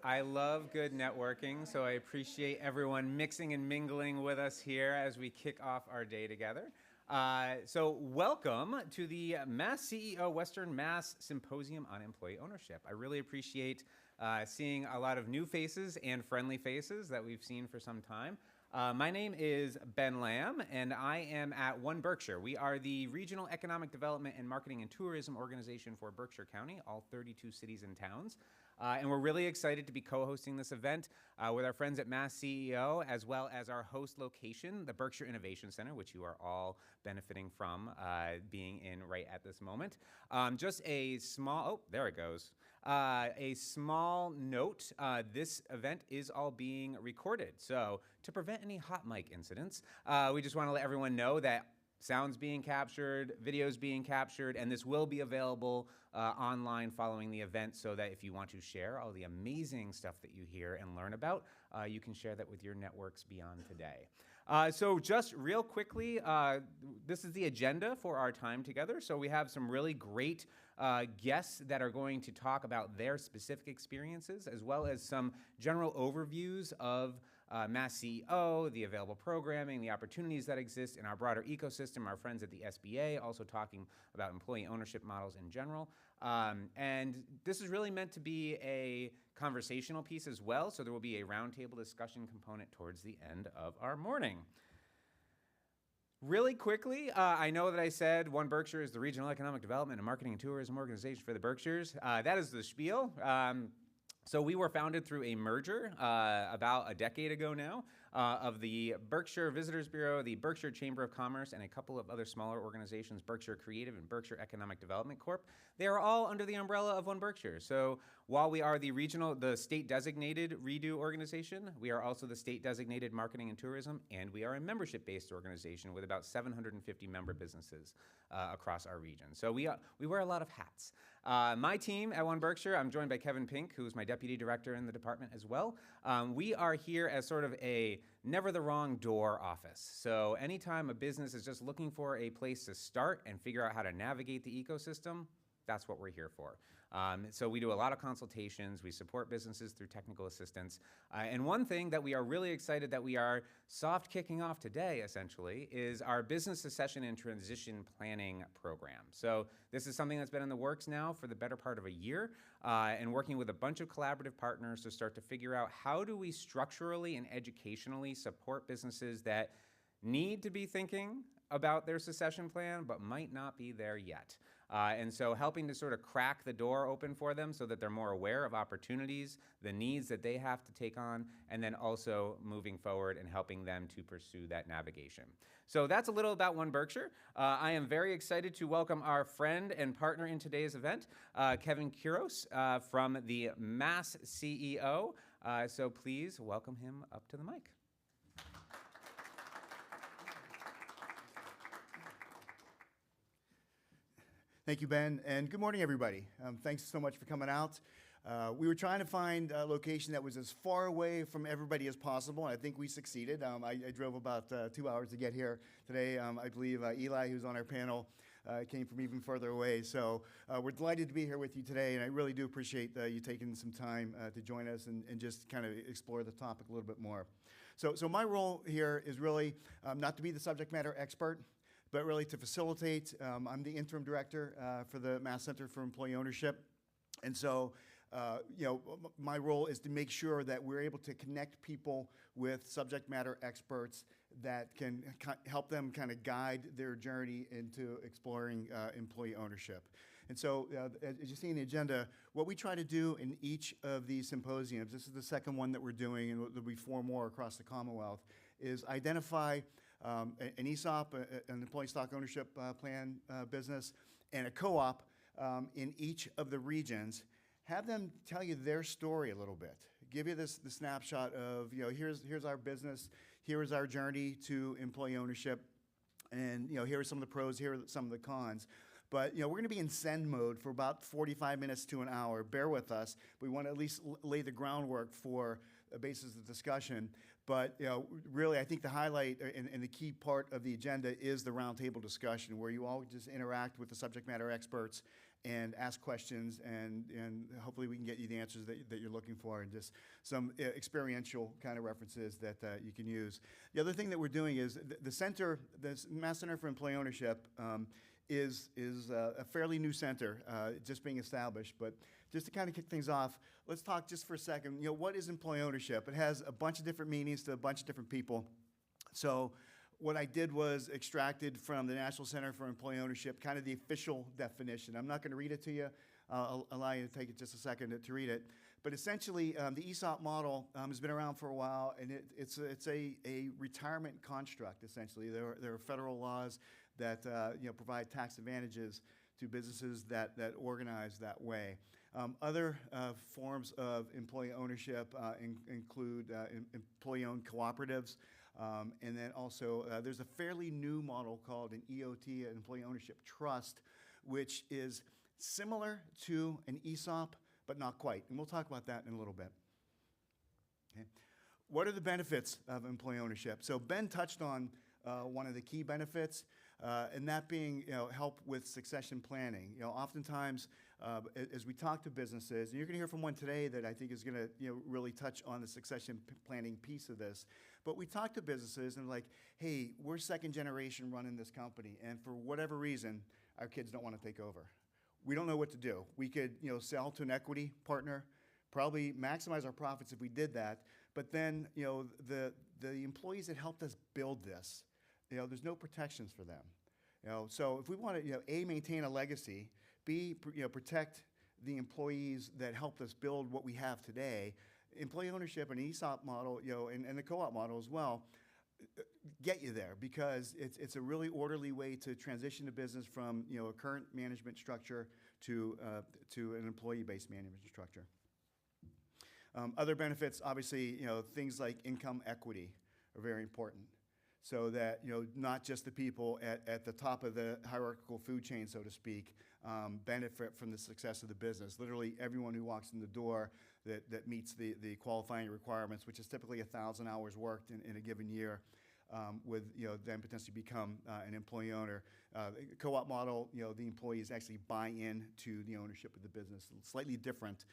I love good networking, so I appreciate everyone mixing and mingling with us here as we kick off our day together. So welcome to the MassCEO Western Mass Symposium on Employee Ownership. I really appreciate seeing a lot of new faces and friendly faces that we've seen for some time. My name is Ben Lamb, and I am at One Berkshire. We are the Regional Economic Development and Marketing and Tourism Organization for Berkshire County, all 32 cities and towns. And we're really excited to be co-hosting this event with our friends at MassCEO, as well as our host location, the Berkshire Innovation Center, which you are all benefiting from being in right at this moment. Just a small, oh, there it goes. A small note, this event is all being recorded. So to prevent any hot mic incidents, we just want to let everyone know that sound's being captured, videos being captured, and this will be available online following the event so that if you want to share all the amazing stuff that you hear and learn about, you can share that with your networks beyond today. So just real quickly, this is the agenda for our time together. So we have some really great guests that are going to talk about their specific experiences, as well as some general overviews of MassCEO, the available programming, the opportunities that exist in our broader ecosystem, our friends at the SBA also talking about employee ownership models in general. And this is really meant to be a conversational piece as well, so there will be a roundtable discussion component towards the end of our morning. Really quickly, I know that I said One Berkshire is the Regional Economic Development and Marketing and Tourism Organization for the Berkshires. That is the spiel. So we were founded through a merger about a decade ago now of the Berkshire Visitors Bureau, the Berkshire Chamber of Commerce, and a couple of other smaller organizations, Berkshire Creative and Berkshire Economic Development Corp. They are all under the umbrella of One Berkshire. So while we are the state-designated Redo organization, we are also the state-designated Marketing and Tourism, and we are a membership-based organization with about 750 member businesses across our region. So we wear a lot of hats. My team at One Berkshire, I'm joined by Kevin Pink, who's my deputy director in the department as well. We are here as sort of a never the wrong door office. So anytime a business is just looking for a place to start and figure out how to navigate the ecosystem, that's what we're here for. So we do a lot of consultations. We support businesses through technical assistance. And one thing that we are really excited that we are soft kicking off today, essentially, is our business succession and transition planning program. So this is something that's been in the works now for the better part of a year, and working with a bunch of collaborative partners to start to figure out how do we structurally and educationally support businesses that need to be thinking about their succession plan, but might not be there yet. And so helping to sort of crack the door open for them so that they're more aware of opportunities, the needs that they have to take on, and then also moving forward and helping them to pursue that navigation. So that's a little about One Berkshire. I am very excited to welcome our friend and partner in today's event, Kevin Kuros from the MassCEO. So please welcome him up to the mic. Thank you, Ben, and good morning, everybody. Thanks so much for coming out. We were trying to find a location that was as far away from everybody as possible, and I think we succeeded. I drove about 2 hours to get here today. I believe Eli, who's on our panel, came from even further away. So we're delighted to be here with you today, and I really do appreciate you taking some time to join us and just kind of explore the topic a little bit more. So my role here is really not to be the subject matter expert, but really to facilitate. I'm the interim director for the Mass Center for Employee Ownership. And so, my role is to make sure that we're able to connect people with subject matter experts that can help them kind of guide their journey into exploring employee ownership. And so, as you see in the agenda, what we try to do in each of these symposiums, this is the second one that we're doing, and there'll be 4 more across the Commonwealth, is identify an ESOP, an employee stock ownership plan business, and a co-op in each of the regions. Have them tell you their story a little bit. Give you the snapshot of, here's our business, here is our journey to employee ownership, and here are some of the pros, here are some of the cons. But we're going to be in send mode for about 45 minutes to an hour. Bear with us. We want to at least lay the groundwork for a basis of discussion. But really, I think the highlight and the key part of the agenda is the roundtable discussion, where you all just interact with the subject matter experts and ask questions, and hopefully we can get you the answers that you're looking for, and just some experiential kind of references that you can use. The other thing that we're doing is the center, the Mass Center for Employee Ownership, is a fairly new center, just being established. But just to kind of kick things off, let's talk just for a second. What is employee ownership? It has a bunch of different meanings to a bunch of different people. So what I did was extracted from the National Center for Employee Ownership, kind of the official definition. I'm not going to read it to you. I'll allow you to take it just a second to read it. But essentially, the ESOP model has been around for a while, and it's a retirement construct, essentially. There are federal laws that provide tax advantages to businesses that organize that way. Other forms of employee ownership include employee-owned cooperatives, and then also there's a fairly new model called an EOT, an Employee Ownership Trust, which is similar to an ESOP, but not quite. And we'll talk about that in a little bit. Okay. What are the benefits of employee ownership? So Ben touched on one of the key benefits, and that being help with succession planning. Oftentimes, as we talk to businesses, and you're going to hear from one today that I think is going to really touch on the succession planning piece of this. But we talk to businesses and like, hey, we're second generation running this company, and for whatever reason, our kids don't want to take over. We don't know what to do. We could sell to an equity partner, probably maximize our profits if we did that. But then the employees that helped us build this, there's no protections for them. So if we want to A, maintain a legacy, B, protect the employees that helped us build what we have today, employee ownership and ESOP model, and the co-op model as well, get you there, because it's a really orderly way to transition the business from a current management structure to an employee-based management structure. Other benefits, obviously, things like income equity are very important, so that not just the people at the top of the hierarchical food chain, so to speak, benefit from the success of the business. Literally everyone who walks in the door that meets the qualifying requirements, which is typically 1,000 hours worked in a given year, would then potentially become an employee owner. Co-op model, the employees actually buy in to the ownership of the business. Slightly different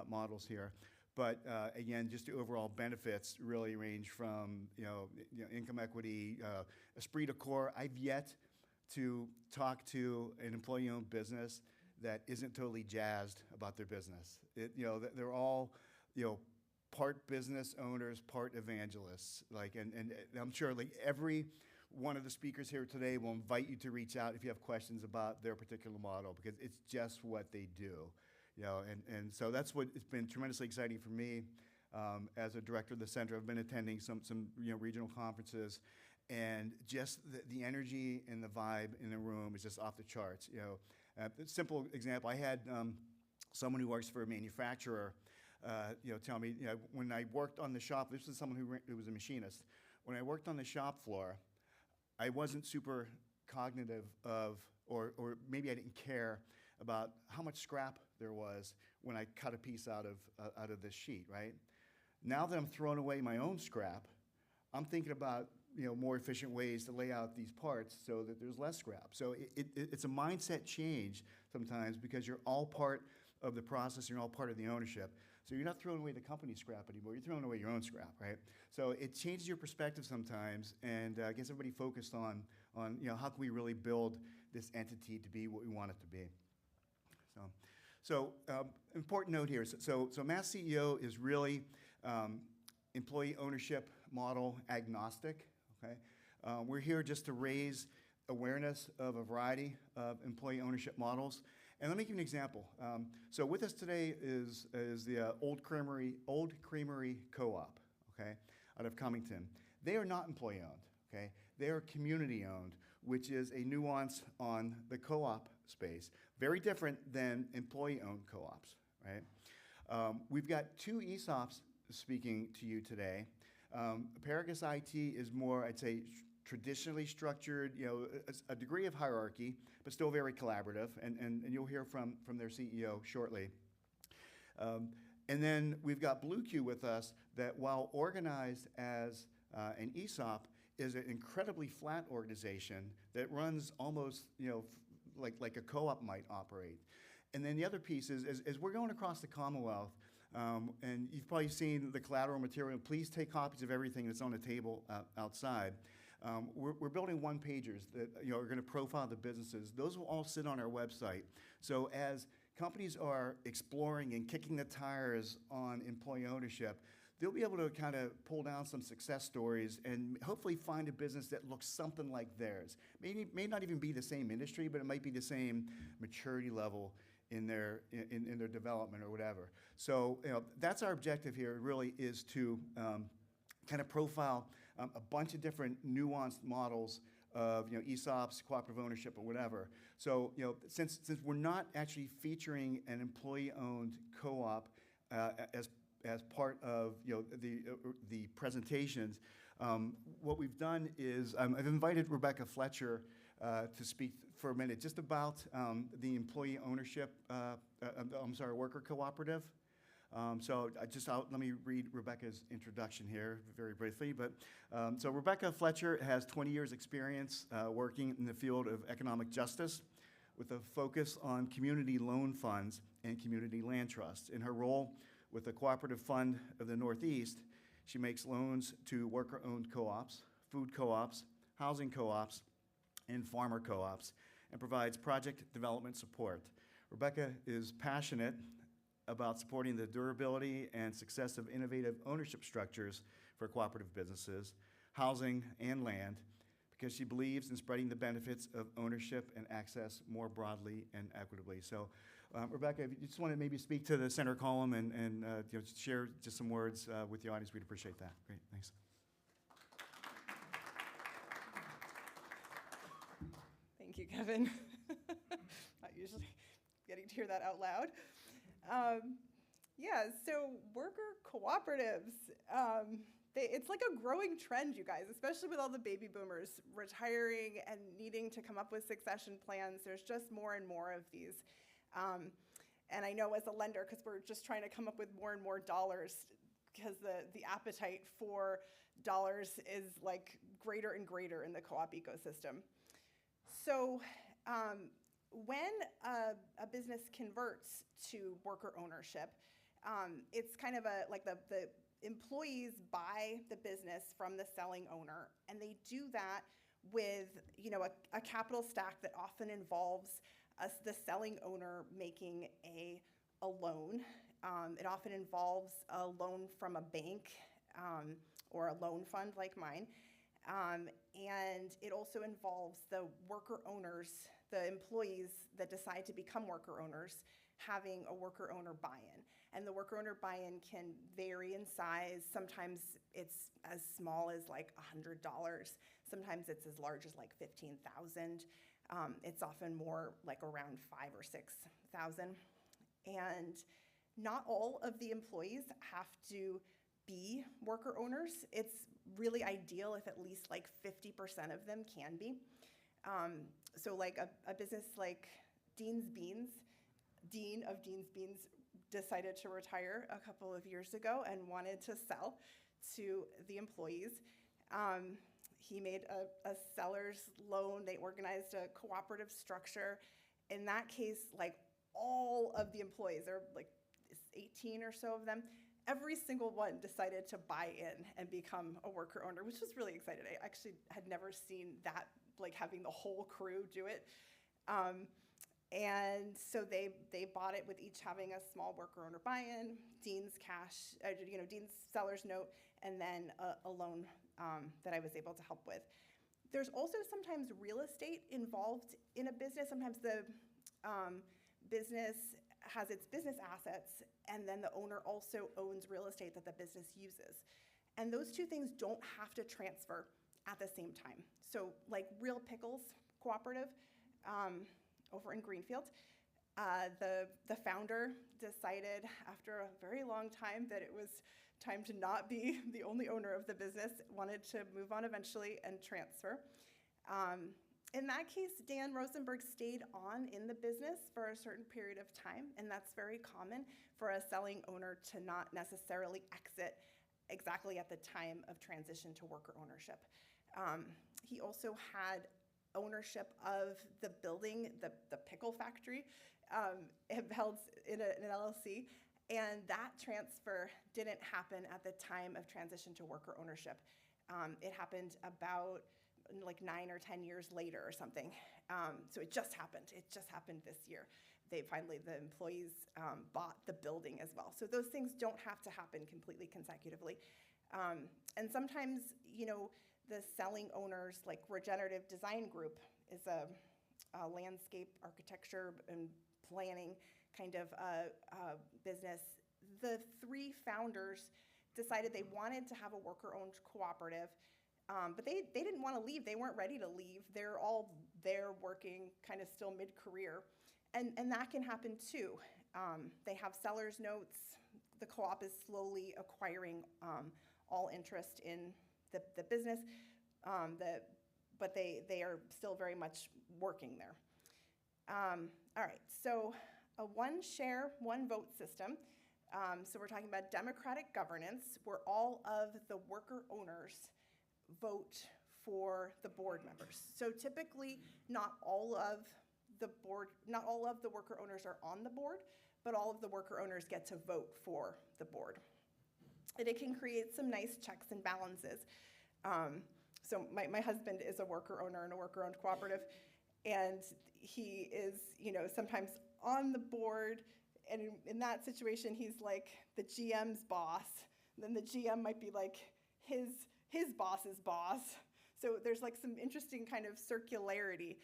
models here. But again, just the overall benefits really range from income equity, esprit de corps. I've yet to talk to an employee-owned business that isn't totally jazzed about their business. They're all part business owners, part evangelists. And I'm sure every one of the speakers here today will invite you to reach out if you have questions about their particular model, because it's just what they do. And so that's what it's been tremendously exciting for me as a director of the center. I've been attending some regional conferences, and just the energy and the vibe in the room is just off the charts. Simple example, I had someone who works for a manufacturer tell me, when I worked on the shop, this was someone who was a machinist. When I worked on the shop floor, I wasn't super cognitive of, or maybe I didn't care about how much scrap there was when I cut a piece out of this sheet, right? Now that I'm throwing away my own scrap, I'm thinking about more efficient ways to lay out these parts so that there's less scrap. So it's a mindset change sometimes, because you're all part of the process, you're all part of the ownership. So you're not throwing away the company scrap anymore, you're throwing away your own scrap, right? So it changes your perspective sometimes, and gets everybody focused on how can we really build this entity to be what we want it to be. So important note here. So MassCEO is really employee ownership model agnostic. Okay, we're here just to raise awareness of a variety of employee ownership models. And let me give you an example. So with us today is the Old Creamery Co-op, okay, out of Cummington. They are not employee owned. Okay, they are community owned, which is a nuance on the co-op space. Very different than employee-owned co-ops, right? We've got two ESOPs speaking to you today. Paragus IT is more, I'd say, traditionally structured, a degree of hierarchy, but still very collaborative, and you'll hear from their CEO shortly. And then we've got Blue Q with us, that while organized as an ESOP, is an incredibly flat organization that runs almost, like a co-op might operate. And then the other piece is, as we're going across the Commonwealth, and you've probably seen the collateral material. Please take copies of everything that's on the table outside. We're building one-pagers that are going to profile the businesses. Those will all sit on our website. So as companies are exploring and kicking the tires on employee ownership, they'll be able to kind of pull down some success stories and hopefully find a business that looks something like theirs. May not even be the same industry, but it might be the same maturity level in their development or whatever. So that's our objective here. Really is to kind of profile a bunch of different nuanced models of ESOPs, cooperative ownership, or whatever. So since we're not actually featuring an employee-owned co-op as part of the presentations, what we've done is I've invited Rebecca Fletcher to speak for a minute just about the employee ownership, worker cooperative. Let me read Rebecca's introduction here very briefly. So Rebecca Fletcher has 20 years experience working in the field of economic justice with a focus on community loan funds and community land trusts. In her role with the Cooperative Fund of the Northeast, she makes loans to worker-owned co-ops, food co-ops, housing co-ops, and farmer co-ops, and provides project development support. Rebecca is passionate about supporting the durability and success of innovative ownership structures for cooperative businesses, housing, and land, because she believes in spreading the benefits of ownership and access more broadly and equitably. So, Rebecca, if you just want to maybe speak to the center column and share just some words with the audience, we'd appreciate that. Great, thanks. Thank you, Kevin. Not usually getting to hear that out loud. So worker cooperatives, it's like a growing trend, you guys, especially with all the baby boomers retiring and needing to come up with succession plans. There's just more and more of these. And I know as a lender, because we're just trying to come up with more and more dollars, because the appetite for dollars is like greater and greater in the co-op ecosystem. So when a business converts to worker ownership, it's kind of the employees buy the business from the selling owner, and they do that with a capital stack that often involves the selling owner making a loan. It often involves a loan from a bank or a loan fund like mine. And it also involves the worker owners, the employees that decide to become worker owners, having a worker owner buy-in. And the worker owner buy-in can vary in size. Sometimes it's as small as like $100. Sometimes it's as large as like $15,000. It's often more like around $5,000 or $6,000. And not all of the employees have to be worker owners. It's really ideal if at least like 50% of them can be. So like a business like Dean of Dean's Beans decided to retire a couple of years ago and wanted to sell to the employees. He made a seller's loan. They organized a cooperative structure. In that case, like all of the employees, there are like 18 or so of them, every single one decided to buy in and become a worker owner, which was really exciting. I actually had never seen that, like having the whole crew do it. And so they bought it with each having a small worker owner buy-in, Dean's cash, Dean's seller's note, and then a loan that I was able to help with. There's also sometimes real estate involved in a business. Sometimes the business has its business assets, and then the owner also owns real estate that the business uses. And those two things don't have to transfer at the same time. So like Real Pickles Cooperative over in Greenfield, the founder decided after a very long time that it was time to not be the only owner of the business, wanted to move on eventually and transfer. In that case, Dan Rosenberg stayed on in the business for a certain period of time, and that's very common for a selling owner to not necessarily exit exactly at the time of transition to worker ownership. He also had ownership of the building, the pickle factory, held in an LLC. And that transfer didn't happen at the time of transition to worker ownership. It happened about like 9 or 10 years later or something. So it just happened. It just happened this year. The employees bought the building as well. So those things don't have to happen completely consecutively. And sometimes, the selling owners, like Regenerative Design Group is a landscape architecture and planning kind of business. The 3 founders decided they wanted to have a worker-owned cooperative, but they didn't want to leave. They weren't ready to leave. They're all there working kind of still mid-career. And that can happen too. They have seller's notes. The co-op is slowly acquiring all interest in the business, but they are still very much working there. All right, so a 1 share, 1 vote system. So we're talking about democratic governance, where all of the worker owners vote for the board members. So typically, not all of the worker owners are on the board, but all of the worker owners get to vote for the board. And it can create some nice checks and balances. So my husband is a worker owner in a worker-owned cooperative, and he is, sometimes on the board, and in that situation, he's like the GM's boss. And then the GM might be like his boss's boss. So there's like some interesting kind of circularity.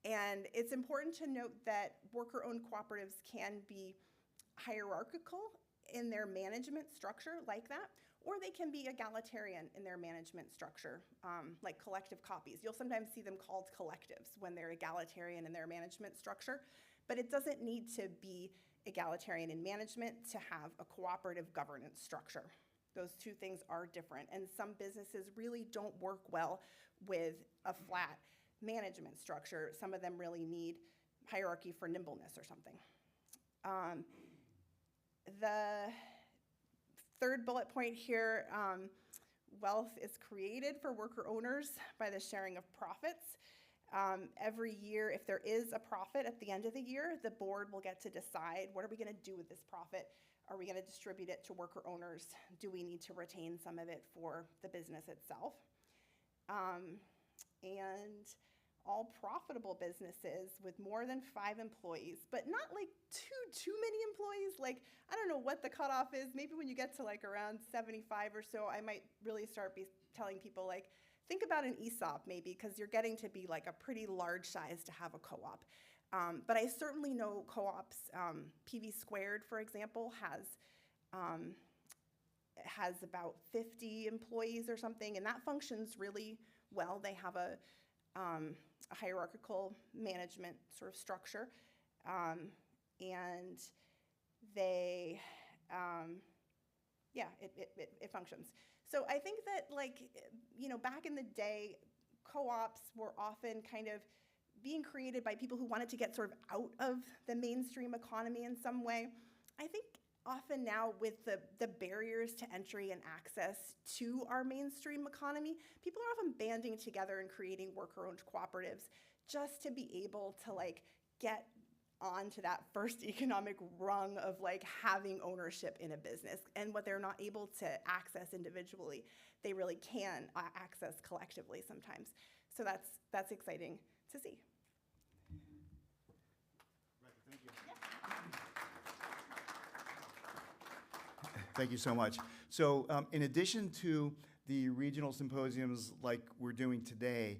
And it's important to note that worker-owned cooperatives can be hierarchical in their management structure like that, or they can be egalitarian in their management structure, like collective copies. You'll sometimes see them called collectives when they're egalitarian in their management structure, but it doesn't need to be egalitarian in management to have a cooperative governance structure. Those 2 things are different, and some businesses really don't work well with a flat management structure. Some of them really need hierarchy for nimbleness or something. The 3rd bullet point here, wealth is created for worker owners by the sharing of profits. Every year, if there is a profit at the end of the year, the board will get to decide, what are we going to do with this profit? Are we going to distribute it to worker owners? Do we need to retain some of it for the business itself? And all profitable businesses with more than 5 employees, but not like too many employees. Like, I don't know what the cutoff is. Maybe when you get to like around 75 or so, I might really start telling people, like, think about an ESOP maybe, because you're getting to be like a pretty large size to have a co-op. But I certainly know co-ops, PV Squared, for example, has about 50 employees or something, and that functions really well. They have a hierarchical management sort of structure, and they, it functions. So I think that, like, back in the day, co-ops were often kind of being created by people who wanted to get sort of out of the mainstream economy in some way. I think often now, with the barriers to entry and access to our mainstream economy, people are often banding together and creating worker-owned cooperatives just to be able to, like, get onto that first economic rung of, like, having ownership in a business. And what they're not able to access individually, they really can access collectively sometimes. So that's exciting to see. Thank you. Thank you so much. So in addition to the regional symposiums like we're doing today,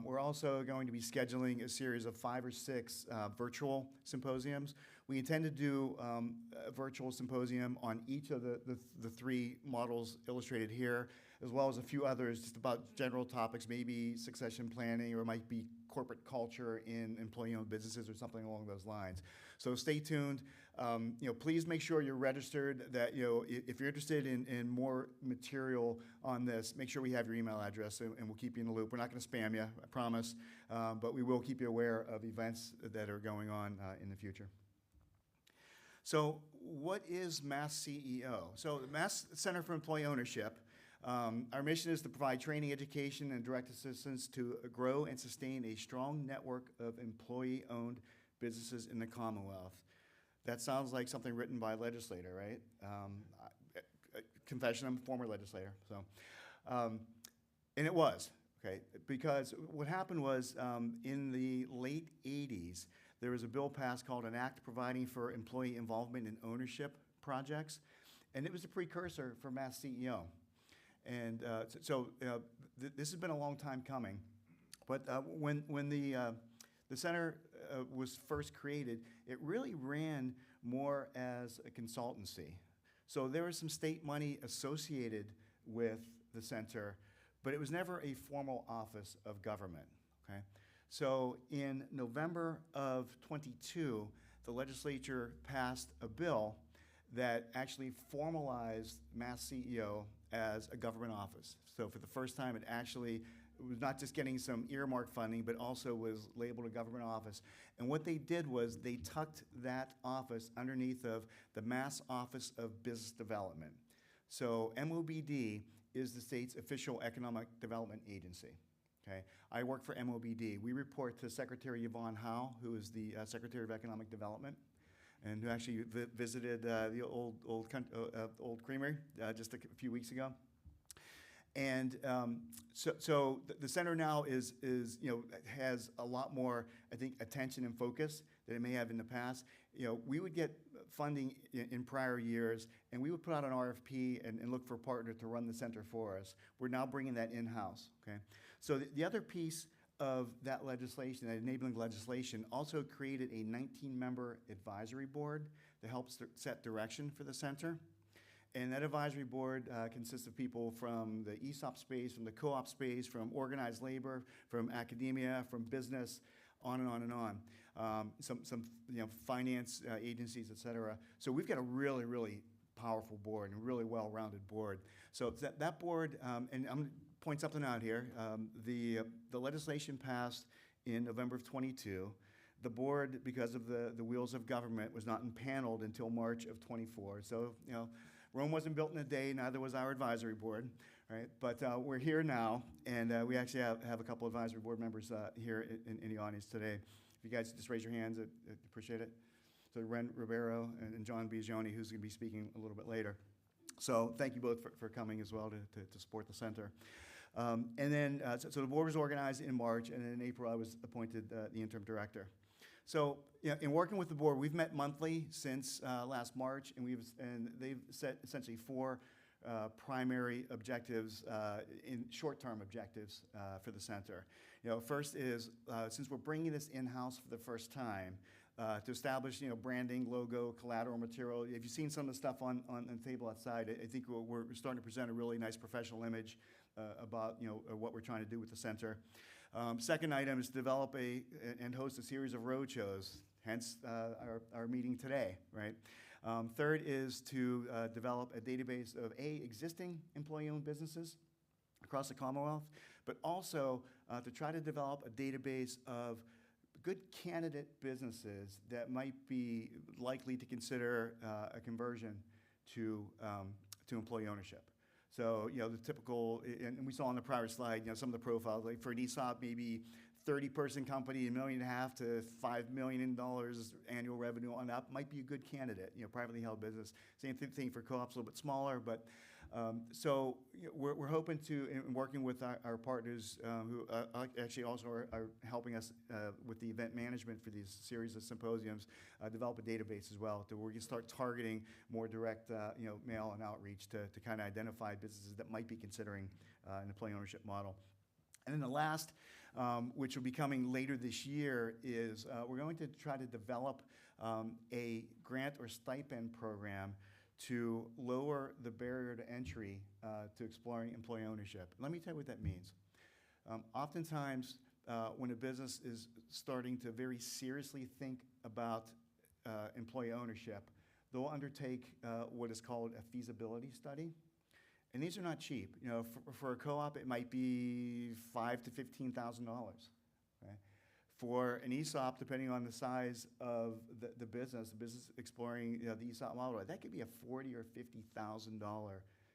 we're also going to be scheduling a series of 5 or 6 virtual symposiums. We intend to do a virtual symposium on each of the 3 models illustrated here, as well as a few others just about general topics, maybe succession planning, or it might be corporate culture in employee-owned businesses or something along those lines. So stay tuned. Please make sure you're registered, that, if you're interested in more material on this, make sure we have your email address, and we'll keep you in the loop. We're not going to spam you, I promise, but we will keep you aware of events that are going on in the future. So what is MassCEO? So the Mass Center for Employee Ownership, our mission is to provide training, education, and direct assistance to grow and sustain a strong network of employee-owned businesses in the Commonwealth. that sounds like something written by a legislator, right? Confession, I'm a former legislator, so. And it was, okay, because what happened was in the late 80s, there was a bill passed called an Act Providing for Employee Involvement in Ownership Projects, and it was a precursor for MassCEO. And this has been a long time coming, but when the center was first created, it really ran more as a consultancy. So there was some state money associated with the center, but it was never a formal office of government, okay? So in November of 22, the legislature passed a bill that actually formalized MassCEO as a government office. So for the first time, it was not just getting some earmark funding, but also was labeled a government office. And what they did was they tucked that office underneath of the Mass Office of Business Development. So MOBD is the state's official economic development agency. Okay, I work for MOBD. We report to Secretary Yvonne Howe, who is the Secretary of Economic Development, and who actually visited the old creamery just a few weeks ago. And so the center now is has a lot more, I think, attention and focus than it may have in the past. We would get funding in prior years, and we would put out an RFP and look for a partner to run the center for us. We're now bringing that in-house, okay? So the other piece of that legislation, that enabling legislation, also created a 19-member advisory board that helps set direction for the center. And that advisory board consists of people from the ESOP space, from the co-op space, from organized labor, from academia, from business, on and on and on. Some finance agencies, et cetera. So we've got a really, really powerful board and really well-rounded board. So that board, and I'm going to point something out here. The legislation passed in November of 22. The board, because of the wheels of government, was not impaneled until March of 24. So, Rome wasn't built in a day, neither was our advisory board, right? But we're here now, and we actually have a couple advisory board members here in the audience today. If you guys just raise your hands, I'd appreciate it. So Ren Ribeiro and John Biagioni, who's going to be speaking a little bit later. So thank you both for coming as well to support the center. And then, so the board was organized in March, and then in April I was appointed the interim director. So, in working with the board, we've met monthly since last March, and they've set essentially 4 primary objectives, in short-term objectives for the center. First is, since we're bringing this in-house for the first time, to establish, branding, logo, collateral material. If you've seen some of the stuff on the table outside, I think we're starting to present a really nice professional image about, what we're trying to do with the center. Second item is to develop and host a series of roadshows, hence our meeting today, right? Third is to develop a database of existing employee-owned businesses across the Commonwealth, but also to try to develop a database of good candidate businesses that might be likely to consider a conversion to employee ownership. So, the typical, and we saw on the prior slide, some of the profiles, like for an ESOP, maybe 30-person company, $1.5 million to $5 million annual revenue on up might be a good candidate, privately held business. Same thing for co-ops, a little bit smaller, but so we're hoping to, in working with our partners who actually also are helping us with the event management for these series of symposiums, develop a database as well, to where we can start targeting more direct, mail and outreach to kind of identify businesses that might be considering an employee ownership model. And then the last, which will be coming later this year, is we're going to try to develop a grant or stipend program to lower the barrier to entry to exploring employee ownership. Let me tell you what that means. Oftentimes, when a business is starting to very seriously think about employee ownership, they'll undertake what is called a feasibility study. And these are not cheap. For a co-op, it might be $5,000 to $15,000. Okay? For an ESOP, depending on the size of the business exploring the ESOP model, that could be a $40,000 or $50,000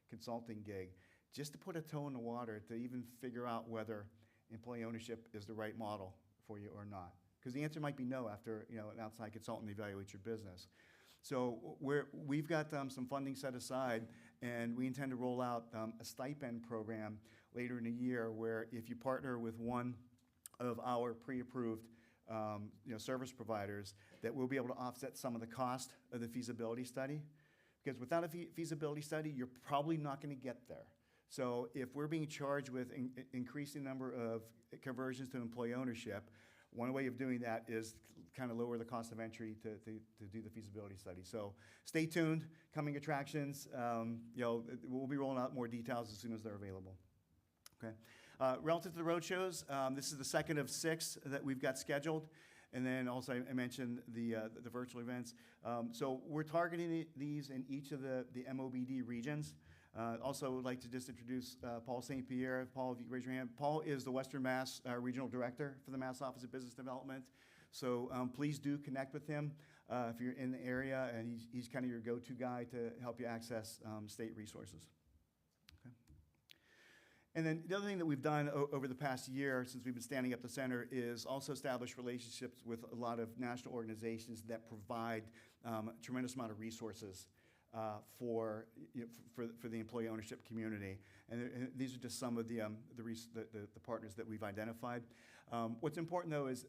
consulting gig just to put a toe in the water to even figure out whether employee ownership is the right model for you or not. Because the answer might be no after an outside consultant evaluates your business. So we've got some funding set aside, and we intend to roll out a stipend program later in the year where if you partner with one of our pre-approved service providers, that we'll be able to offset some of the cost of the feasibility study. Because without a feasibility study, you're probably not going to get there. So if we're being charged with increasing number of conversions to employee ownership, one way of doing that is kind of lower the cost of entry to do the feasibility study. So stay tuned, coming attractions. We'll be rolling out more details as soon as they're available. Okay. Relative to the road shows, this is the second of 6 that we've got scheduled. And then also I mentioned the virtual events. So we're targeting these in each of the MOBD regions. Also would like to just introduce Paul St. Pierre. Paul, if you could raise your hand. Paul is the Western Mass Regional Director for the Mass Office of Business Development. So please do connect with him if you're in the area, and he's kind of your go-to guy to help you access state resources. Okay. And then the other thing that we've done over the past year since we've been standing up the center is also establish relationships with a lot of national organizations that provide a tremendous amount of resources for the employee ownership community. And these are just some of the partners that we've identified. What's important, though, is,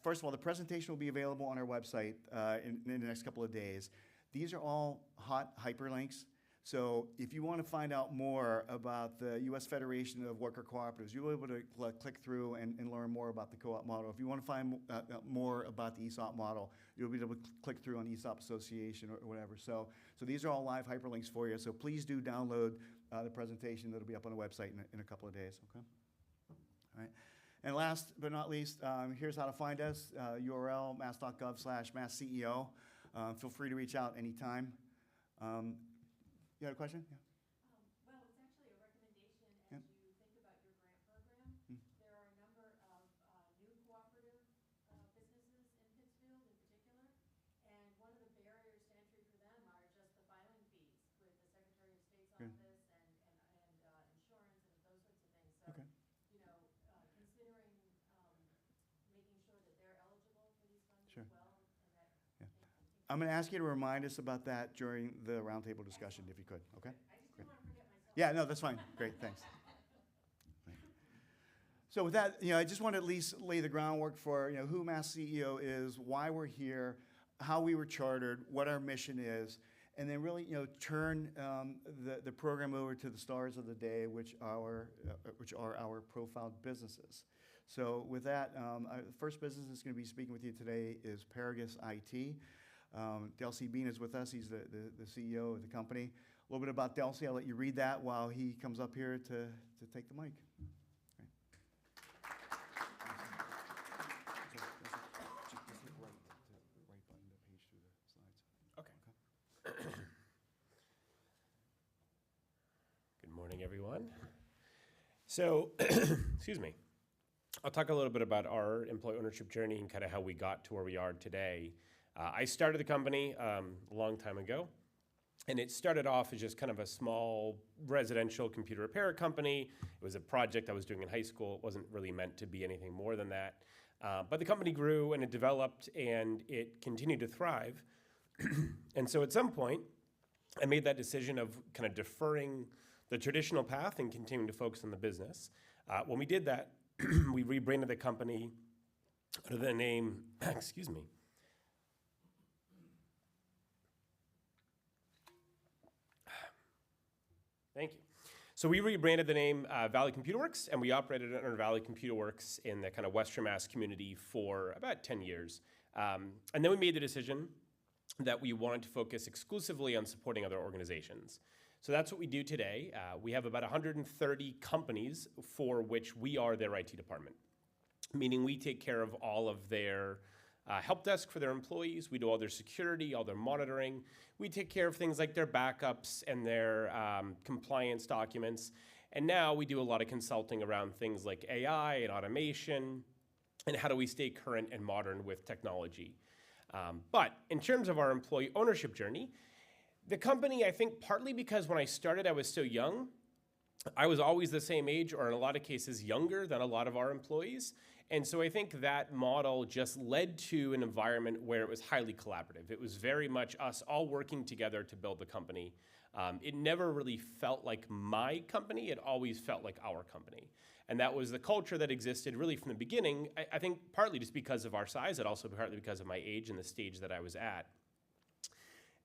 first of all, the presentation will be available on our website in the next couple of days. These are all hot hyperlinks. So if you want to find out more about the U.S. Federation of Worker Cooperatives, you'll be able to click through and learn more about the co-op model. If you want to find more about the ESOP model, you'll be able to click through on ESOP Association or whatever. So these are all live hyperlinks for you. So please do download the presentation that'll be up on the website in a couple of days. Okay. All right. And last but not least, here's how to find us. URL mass.gov/MassCEO. Feel free to reach out anytime. You had a question? Yeah. Well, it's actually a recommendation as you think about your grant program. There are a number of new cooperative businesses in Pittsfield in particular, and one of the barriers to entry for them are just the filing fees with the Secretary of State's office and insurance and those sorts of things. So, considering making sure that they're eligible for these funds as well. I'm going to ask you to remind us about that during the roundtable discussion, if you could, okay? I just didn't want to forget myself. Yeah, no, that's fine. Great, thanks. So with that, I just want to at least lay the groundwork for, who MassCEO is, why we're here, how we were chartered, what our mission is, and then really, turn the program over to the stars of the day, which are our profiled businesses. So with that, the first business that's going to be speaking with you today is Paragus IT. Delcy Bean is with us. He's the CEO of the company. A little bit about Delcy. I'll let you read that while he comes up here to take the mic. Okay. Good morning, everyone. So, excuse me. I'll talk a little bit about our employee ownership journey and kind of how we got to where we are today. I started the company a long time ago, and it started off as just kind of a small residential computer repair company. It was a project I was doing in high school. It wasn't really meant to be anything more than that. But the company grew, and it developed, and it continued to thrive. And so at some point, I made that decision of kind of deferring the traditional path and continuing to focus on the business. When we did that, we rebranded the company under the name, excuse me, thank you. So we rebranded the name Valley Computer Works, and we operated under Valley Computer Works in the kind of Western Mass community for about 10 years. And then we made the decision that we wanted to focus exclusively on supporting other organizations. So that's what we do today. We have about 130 companies for which we are their IT department, meaning we take care of all of their help desk for their employees. We do all their security, all their monitoring. We take care of things like their backups and their compliance documents. And now we do a lot of consulting around things like AI and automation and how do we stay current and modern with technology. But in terms of our employee ownership journey, the company, I think partly because when I started, I was so young, I was always the same age or in a lot of cases younger than a lot of our employees. And so I think that model just led to an environment where it was highly collaborative. It was very much us all working together to build the company. It never really felt like my company, it always felt like our company. And that was the culture that existed really from the beginning, I think partly just because of our size, and also partly because of my age and the stage that I was at.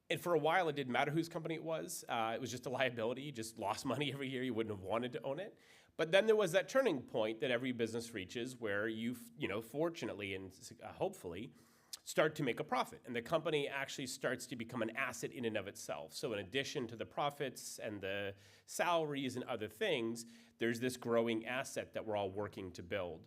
And for a while, it didn't matter whose company it was. It was just a liability. You just lost money every year. You wouldn't have wanted to own it. But then there was that turning point that every business reaches where you fortunately and hopefully, start to make a profit. And the company actually starts to become an asset in and of itself. So in addition to the profits and the salaries and other things, there's this growing asset that we're all working to build.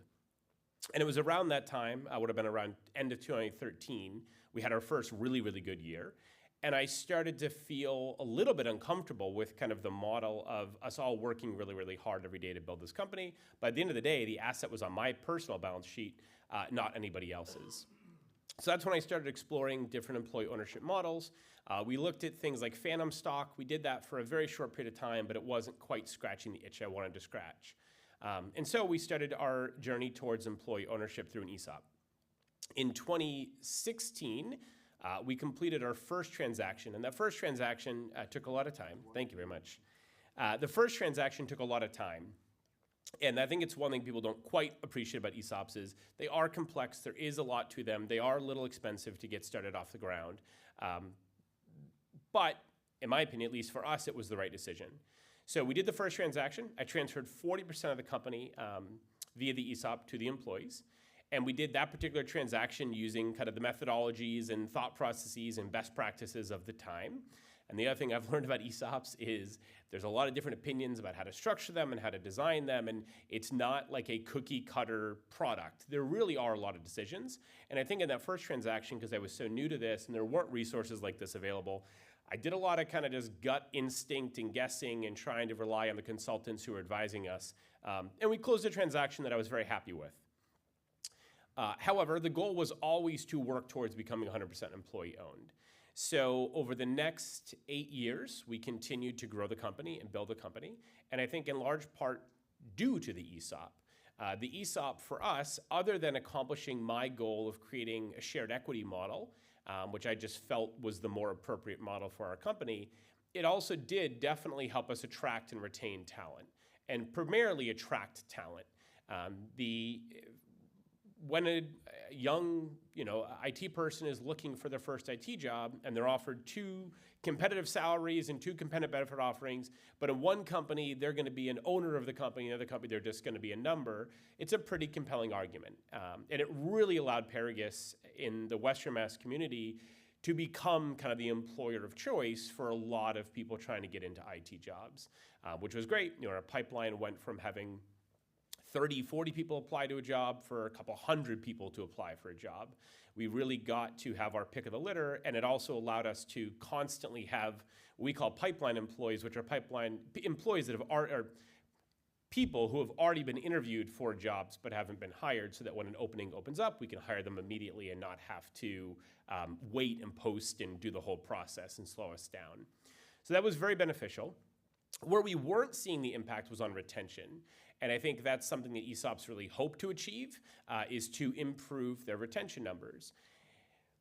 And it was around that time, I would have been around end of 2013, we had our first really, really good year. And I started to feel a little bit uncomfortable with kind of the model of us all working really, really hard every day to build this company. But at the end of the day, the asset was on my personal balance sheet, not anybody else's. So that's when I started exploring different employee ownership models. We looked at things like phantom stock. We did that for a very short period of time, but it wasn't quite scratching the itch I wanted to scratch. And so we started our journey towards employee ownership through an ESOP. In 2016, we completed our first transaction, and that first transaction took a lot of time. Thank you very much. The first transaction took a lot of time. And I think it's one thing people don't quite appreciate about ESOPs is they are complex. There is a lot to them. They are a little expensive to get started off the ground. But in my opinion, at least for us, it was the right decision. So we did the first transaction. I transferred 40% of the company via the ESOP to the employees. And we did that particular transaction using kind of the methodologies and thought processes and best practices of the time. And the other thing I've learned about ESOPs is there's a lot of different opinions about how to structure them and how to design them, and it's not like a cookie cutter product. There really are a lot of decisions. And I think in that first transaction, because I was so new to this and there weren't resources like this available, I did a lot of kind of just gut instinct and guessing and trying to rely on the consultants who were advising us. And we closed a transaction that I was very happy with. However, the goal was always to work towards becoming 100% employee owned. So over the next 8 years, we continued to grow the company and build the company. And I think in large part due to the ESOP. The ESOP for us, other than accomplishing my goal of creating a shared equity model, which I just felt was the more appropriate model for our company, it also did definitely help us attract and retain talent, and primarily attract talent. When a young, IT person is looking for their first IT job and they're offered 2 competitive salaries and 2 competitive benefit offerings, but in one company, they're going to be an owner of the company, in the other company, they're just going to be a number, it's a pretty compelling argument. And it really allowed Paragus in the Western Mass community to become kind of the employer of choice for a lot of people trying to get into IT jobs, which was great. Our pipeline went from having 30, 40 people apply to a job for a couple hundred people to apply for a job. We really got to have our pick of the litter, and it also allowed us to constantly have what we call pipeline employees, which are pipeline employees that are people who have already been interviewed for jobs but haven't been hired, so that when an opening opens up, we can hire them immediately and not have to wait and post and do the whole process and slow us down. So that was very beneficial. Where we weren't seeing the impact was on retention. And I think that's something that ESOPs really hope to achieve, is to improve their retention numbers.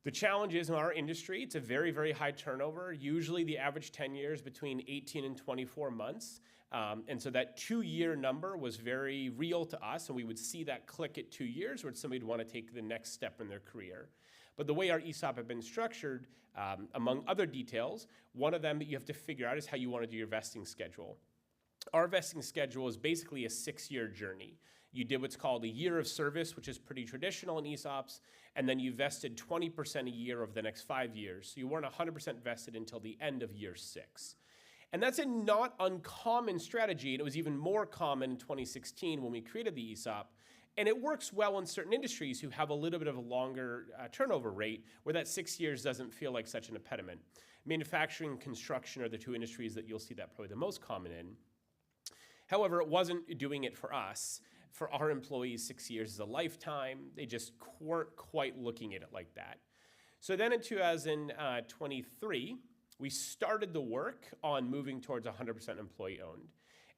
The challenge is in our industry, it's a very, very high turnover. Usually the average tenure is between 18 and 24 months. And so that 2-year number was very real to us, and we would see that click at 2 years where somebody would want to take the next step in their career. But the way our ESOP have been structured, among other details, one of them that you have to figure out is how you want to do your vesting schedule. Our vesting schedule is basically a 6-year journey. You did what's called a year of service, which is pretty traditional in ESOPs, and then you vested 20% a year over the next 5 years. So you weren't 100% vested until the end of year 6. And that's a not uncommon strategy, and it was even more common in 2016 when we created the ESOP. And it works well in certain industries who have a little bit of a longer turnover rate, where that 6 years doesn't feel like such an impediment. Manufacturing and construction are the 2 industries that you'll see that probably the most common in. However, it wasn't doing it for us. For our employees, 6 years is a lifetime. They just weren't quite looking at it like that. So then in 2023, we started the work on moving towards 100% employee owned.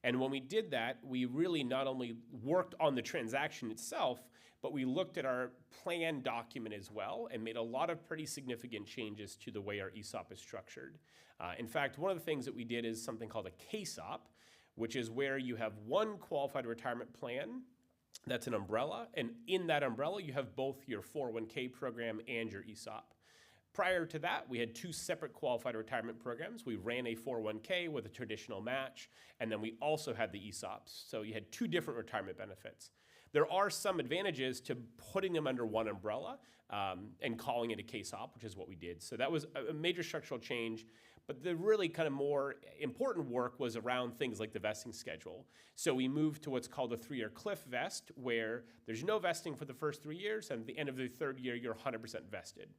And when we did that, we really not only worked on the transaction itself, but we looked at our plan document as well and made a lot of pretty significant changes to the way our ESOP is structured. In fact, one of the things that we did is something called a KSOP, which is where you have one qualified retirement plan that's an umbrella, and in that umbrella, you have both your 401k program and your ESOP. Prior to that, we had two separate qualified retirement programs. We ran a 401k with a traditional match, and then we also had the ESOPs. So you had two different retirement benefits. There are some advantages to putting them under one umbrella and calling it a KSOP, which is what we did. So that was a major structural change. But the really kind of more important work was around things like the vesting schedule. So we moved to what's called a 3-year cliff vest, where there's no vesting for the first 3 years, and at the end of the third year, you're 100% vested.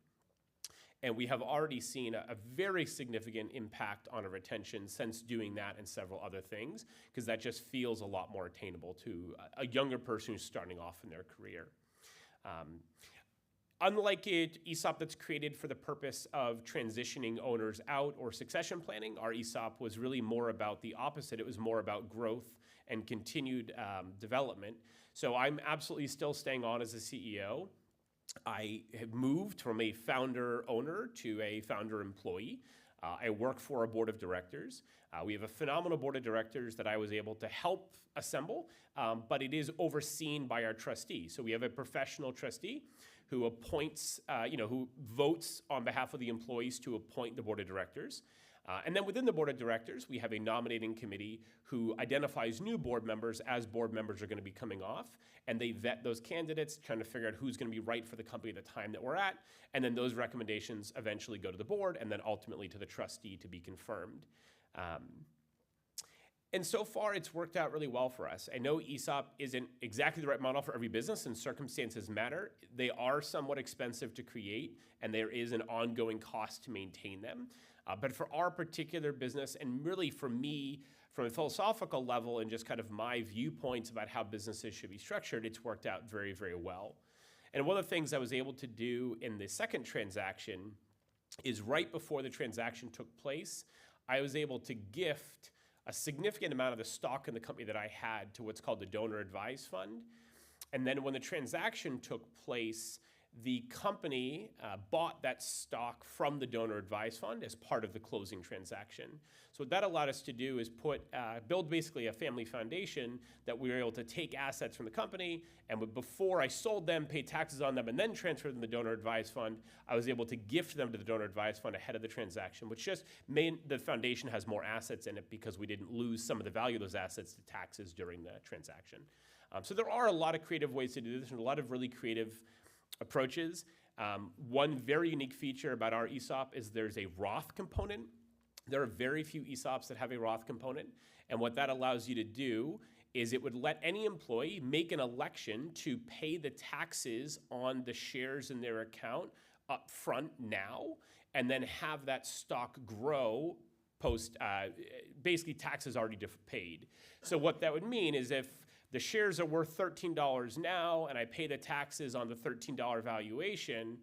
And we have already seen a very significant impact on our retention since doing that and several other things, because that just feels a lot more attainable to a younger person who's starting off in their career. Unlike an ESOP that's created for the purpose of transitioning owners out or succession planning, our ESOP was really more about the opposite. It was more about growth and continued development. So I'm absolutely still staying on as a CEO. I have moved from a founder owner to a founder employee. I work for a board of directors. We have a phenomenal board of directors that I was able to help assemble, but it is overseen by our trustee. So we have a professional trustee who appoints, who votes on behalf of the employees to appoint the board of directors. And then within the board of directors, we have a nominating committee who identifies new board members as board members are going to be coming off, and they vet those candidates, trying to figure out who's going to be right for the company at the time that we're at, and then those recommendations eventually go to the board and then ultimately to the trustee to be confirmed. And so far, it's worked out really well for us. I know ESOP isn't exactly the right model for every business, and circumstances matter. They are somewhat expensive to create, and there is an ongoing cost to maintain them. But for our particular business, and really for me, from a philosophical level and just kind of my viewpoints about how businesses should be structured, it's worked out very, very well. And one of the things I was able to do in the second transaction is right before the transaction took place, I was able to gift a significant amount of the stock in the company that I had to what's called the donor advised fund. And then when the transaction took place, the company bought that stock from the donor advised fund as part of the closing transaction. So what that allowed us to do is build basically a family foundation that we were able to take assets from the company, and before I sold them, pay taxes on them, and then transfer them to the donor advised fund, I was able to gift them to the donor advised fund ahead of the transaction, which just made the foundation has more assets in it because we didn't lose some of the value of those assets to taxes during the transaction. So there are a lot of creative ways to do this and a lot of really creative approaches. One very unique feature about our ESOP is there's a Roth component. There are very few ESOPs that have a Roth component, and what that allows you to do is it would let any employee make an election to pay the taxes on the shares in their account up front now, and then have that stock grow post, basically taxes already paid. So what that would mean is if the shares are worth $13 now, and I pay the taxes on the $13 valuation,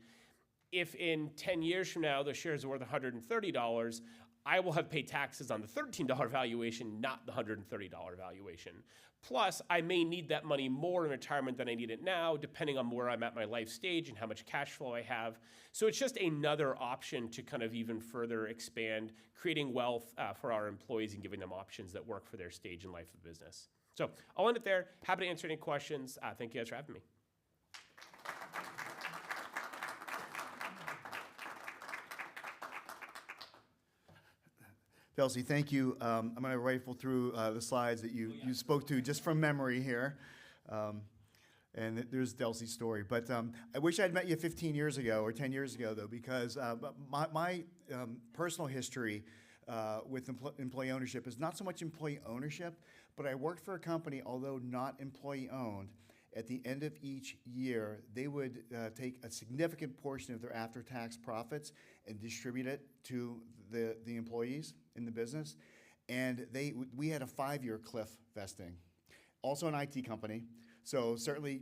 if in 10 years from now the shares are worth $130, I will have paid taxes on the $13 valuation, not the $130 valuation. Plus, I may need that money more in retirement than I need it now, depending on where I'm at my life stage and how much cash flow I have. So it's just another option to kind of even further expand, creating wealth for our employees and giving them options that work for their stage in life of business. So I'll end it there. Happy to answer any questions. Thank you guys for having me. Delcy, thank you. I'm going to rifle through the slides that you spoke to just from memory here. And there's Delcy's story. But I wish I'd met you 15 years ago or 10 years ago, though, because my personal history with employee ownership is not so much employee ownership, but I worked for a company, although not employee-owned. At the end of each year, they would take a significant portion of their after-tax profits and distribute it to the employees in the business. And we had a 5-year cliff vesting. Also an IT company, so certainly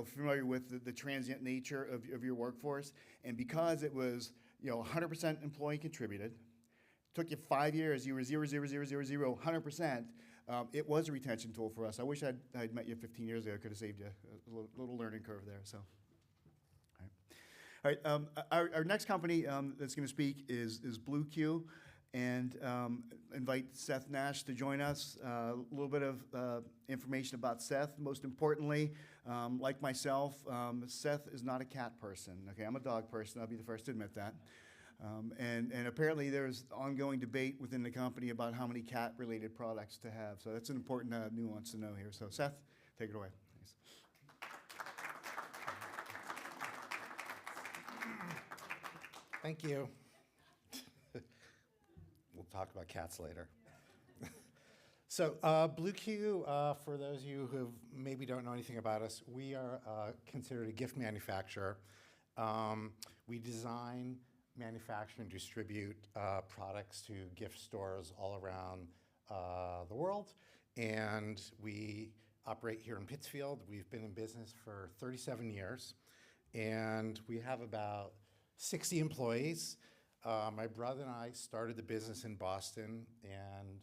familiar with the transient nature of your workforce. And because it was 100% employee contributed, took you 5 years, you were 100%, it was a retention tool for us. I wish I'd met you 15 years ago. I could have saved you a little learning curve there. So, all right. Our next company that's going to speak is BlueQ, and invite Seth Nash to join us. A little bit of information about Seth. Most importantly, like myself, Seth is not a cat person. Okay, I'm a dog person. I'll be the first to admit that. And apparently there's ongoing debate within the company about how many cat-related products to have. So that's an important nuance to know here. So Seth, take it away. Thanks. Thank you. We'll talk about cats later. So BlueQ, for those of you who maybe don't know anything about us, we are considered a gift manufacturer. We design, manufacture, and distribute products to gift stores all around the world. And we operate here in Pittsfield. We've been in business for 37 years. And we have about 60 employees. My brother and I started the business in Boston, and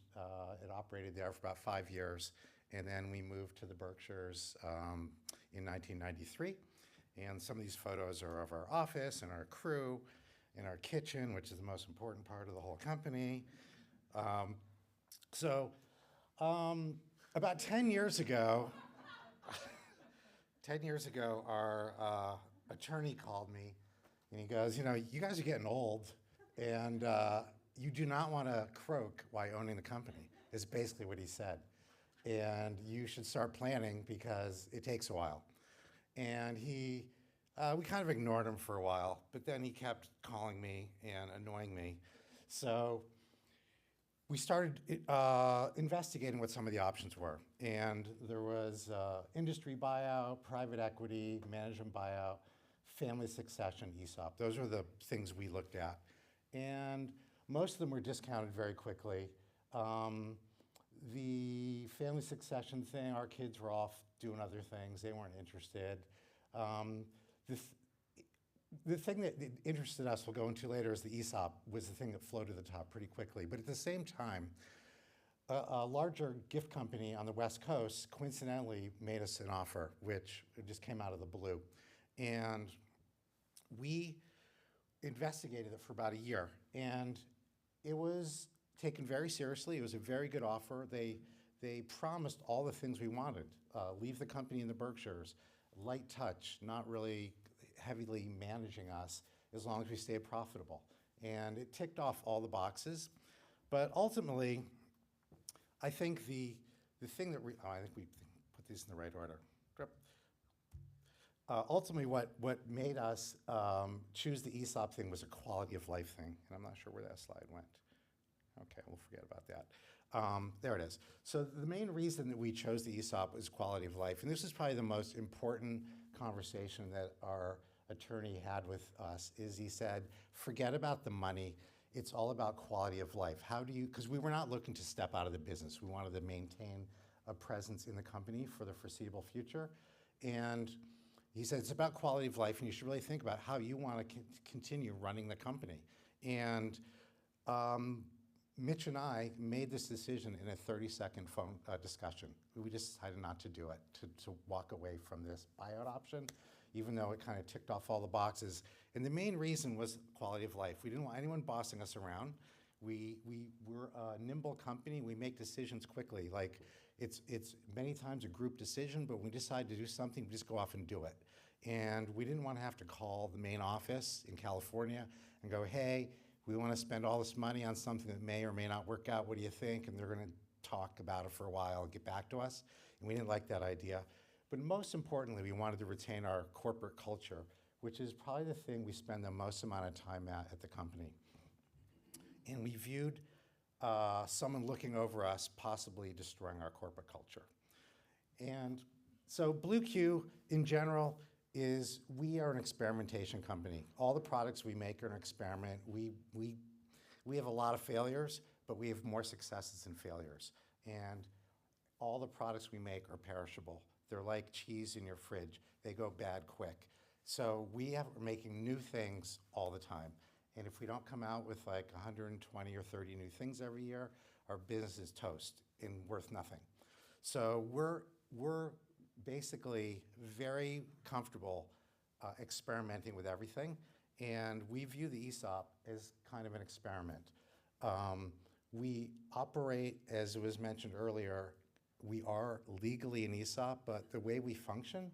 it operated there for about 5 years. And then we moved to the Berkshires in 1993. And some of these photos are of our office and our crew and our kitchen, which is the most important part of the whole company. About 10 years ago, our attorney called me, and he goes, you know, you guys are getting old, and you do not want to croak while owning the company, is basically what he said. And you should start planning because it takes a while. And we kind of ignored him for a while, but then he kept calling me and annoying me. So we started investigating what some of the options were. And there was industry buyout, private equity, management buyout, family succession, ESOP. Those were the things we looked at. And most of them were discounted very quickly. The family succession thing, our kids were off doing other things. They weren't interested. The thing that interested us, we'll go into later, is the ESOP was the thing that floated to the top pretty quickly. But at the same time, a larger gift company on the West Coast coincidentally made us an offer, which just came out of the blue. And we investigated it for about a year. And it was taken very seriously. It was a very good offer. They promised all the things we wanted. Leave the company in the Berkshires, light touch, not really heavily managing us as long as we stay profitable. And it ticked off all the boxes. But ultimately, I think the thing that I think we put these in the right order. Ultimately, what made us choose the ESOP thing was a quality of life thing. And I'm not sure where that slide went. Okay, we'll forget about that. There it is. So the main reason that we chose the ESOP was quality of life. And this is probably the most important conversation that our attorney had with us, is he said, forget about the money. It's all about quality of life. How do you, because we were not looking to step out of the business. We wanted to maintain a presence in the company for the foreseeable future. And he said, it's about quality of life, and you should really think about how you want to continue running the company. And Mitch and I made this decision in a 30-second phone discussion. We just decided not to do it, to walk away from this buyout option, even though it kind of ticked off all the boxes. And the main reason was quality of life. We didn't want anyone bossing us around. We're a nimble company. We make decisions quickly. Like, it's many times a group decision, but when we decide to do something, we just go off and do it. And we didn't want to have to call the main office in California and go, hey, we want to spend all this money on something that may or may not work out. What do you think? And they're going to talk about it for a while and get back to us. And we didn't like that idea. But most importantly, we wanted to retain our corporate culture, which is probably the thing we spend the most amount of time at the company. And we viewed someone looking over us possibly destroying our corporate culture. And so BlueQ, in general, we are an experimentation company. All the products we make are an experiment. We have a lot of failures, but we have more successes than failures. And all the products we make are perishable. They're like cheese in your fridge. They go bad quick. So we're making new things all the time. And if we don't come out with like 120 or 30 new things every year, our business is toast and worth nothing. So we're basically very comfortable experimenting with everything, and we view the ESOP as kind of an experiment. We operate, as was mentioned earlier, we are legally an ESOP, but the way we function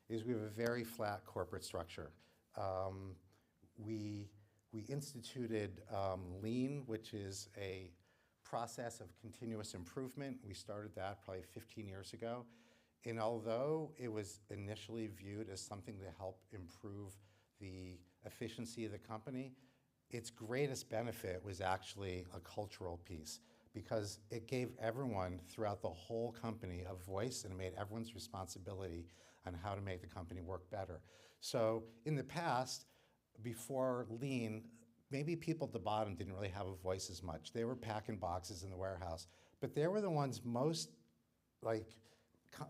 is we have a very flat corporate structure. We instituted Lean, which is a process of continuous improvement. We started that probably 15 years ago. And although it was initially viewed as something to help improve the efficiency of the company, its greatest benefit was actually a cultural piece, because it gave everyone throughout the whole company a voice and it made everyone's responsibility on how to make the company work better. So in the past, before Lean, maybe people at the bottom didn't really have a voice as much. They were packing boxes in the warehouse, but they were the ones most,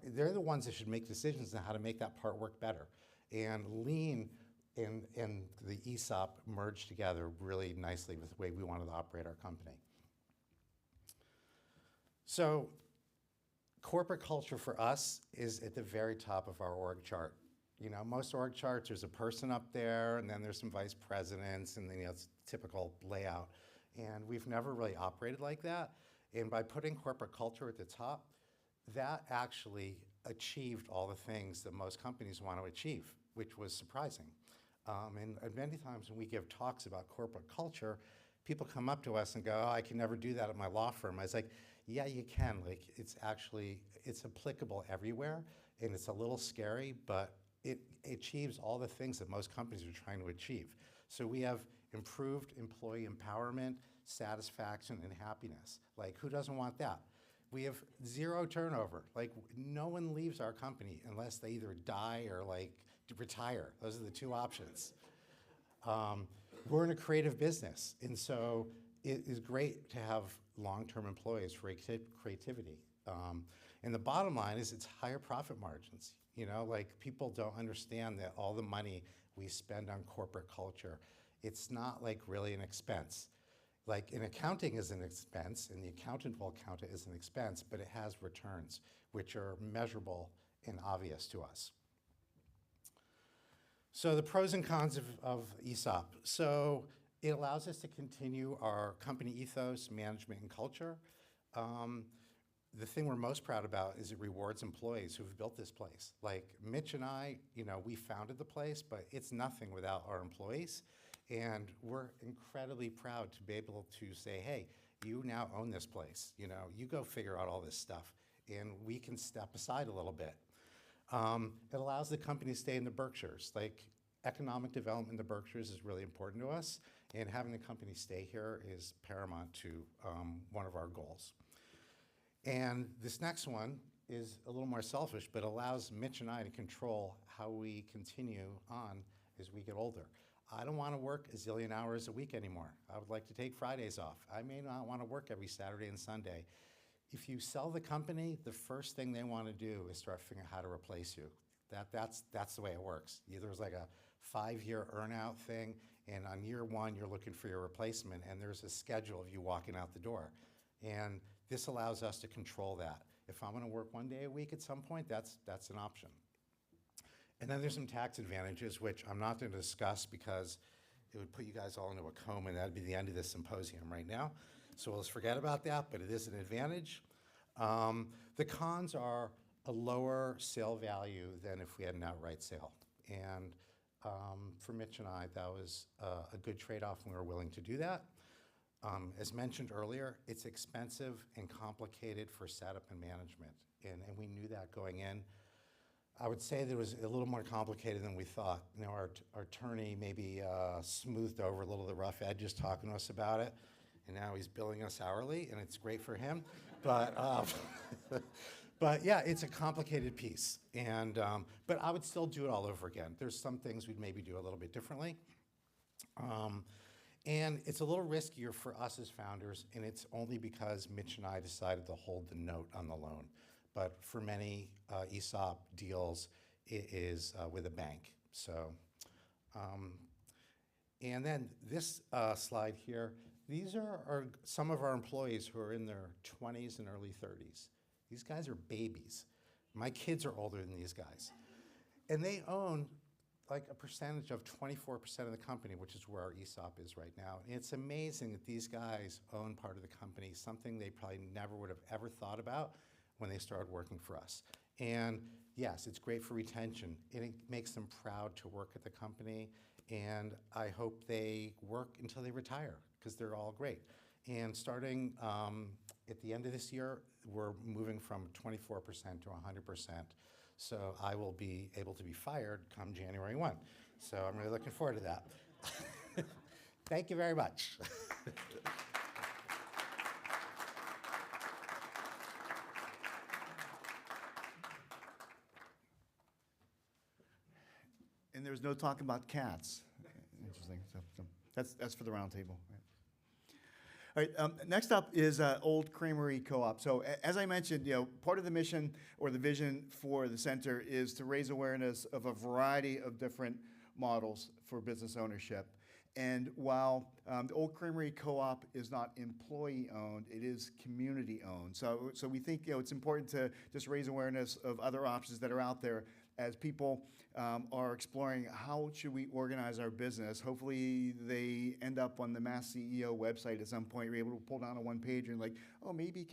they're the ones that should make decisions on how to make that part work better. And Lean and the ESOP merged together really nicely with the way we wanted to operate our company. So corporate culture for us is at the very top of our org chart. You know, most org charts, there's a person up there, and then there's some vice presidents, and then it's typical layout. And we've never really operated like that. And by putting corporate culture at the top, that actually achieved all the things that most companies want to achieve, which was surprising. And many times when we give talks about corporate culture, people come up to us and go, "Oh, I can never do that at my law firm." I was like, yeah, you can. Like, it's applicable everywhere, and it's a little scary, but it achieves all the things that most companies are trying to achieve. So we have improved employee empowerment, satisfaction, and happiness. Like, who doesn't want that? We have zero turnover. Like, no one leaves our company unless they either die or retire. Those are the two options. We're in a creative business, and so it is great to have long-term employees for creativity. And the bottom line is it's higher profit margins. You know, like, people don't understand that all the money we spend on corporate culture, it's not like really an expense. Like, in accounting is an expense, and the accountant will count it as an expense, but it has returns, which are measurable and obvious to us. So the pros and cons of ESOP. So it allows us to continue our company ethos, management, and culture. The thing we're most proud about is it rewards employees who've built this place. Like Mitch and I, you know, we founded the place, but it's nothing without our employees. And we're incredibly proud to be able to say, hey, you now own this place. You know, you go figure out all this stuff, and we can step aside a little bit. It allows the company to stay in the Berkshires. Like, economic development in the Berkshires is really important to us, and having the company stay here is paramount to one of our goals. And this next one is a little more selfish, but allows Mitch and I to control how we continue on as we get older. I don't want to work a zillion hours a week anymore. I would like to take Fridays off. I may not want to work every Saturday and Sunday. If you sell the company, the first thing they want to do is start figuring out how to replace you. That's the way it works. There's like a 5-year earn-out thing, and on year 1, you're looking for your replacement, and there's a schedule of you walking out the door. And this allows us to control that. If I'm going to work 1 day a week at some point, that's an option. And then there's some tax advantages, which I'm not going to discuss because it would put you guys all into a coma, and that'd be the end of this symposium right now. So let's forget about that, but it is an advantage. The cons are a lower sale value than if we had an outright sale. And for Mitch and I, that was a good trade-off, and we were willing to do that. As mentioned earlier, it's expensive and complicated for setup and management, and we knew that going in. I would say that it was a little more complicated than we thought. You know, our attorney maybe smoothed over a little of the rough edges talking to us about it, and now he's billing us hourly, and it's great for him. But but yeah, it's a complicated piece, and but I would still do it all over again. There's some things we'd maybe do a little bit differently. And it's a little riskier for us as founders, and it's only because Mitch and I decided to hold the note on the loan. But for many ESOP deals, it is with a bank. So And then this slide here, these are some of our employees who are in their 20s and early 30s. These guys are babies. My kids are older than these guys. And they own like a percentage of 24% of the company, which is where our ESOP is right now. And it's amazing that these guys own part of the company, something they probably never would have ever thought about when they started working for us. And yes, it's great for retention, and it makes them proud to work at the company, and I hope they work until they retire, because they're all great. And starting at the end of this year, we're moving from 24% to 100%. So I will be able to be fired come January 1. So I'm really looking forward to that. Thank you very much. And there's no talk about cats. Interesting. So that's for the round table. All right, next up is Old Creamery Co-op. So as I mentioned, part of the mission or the vision for the center is to raise awareness of a variety of different models for business ownership. And while the Old Creamery Co-op is not employee-owned, it is community-owned. So we think it's important to just raise awareness of other options that are out there as people are exploring how should we organize our business. Hopefully they end up on the MassCEO website at some point. You're able to pull down a one page and like, oh, maybe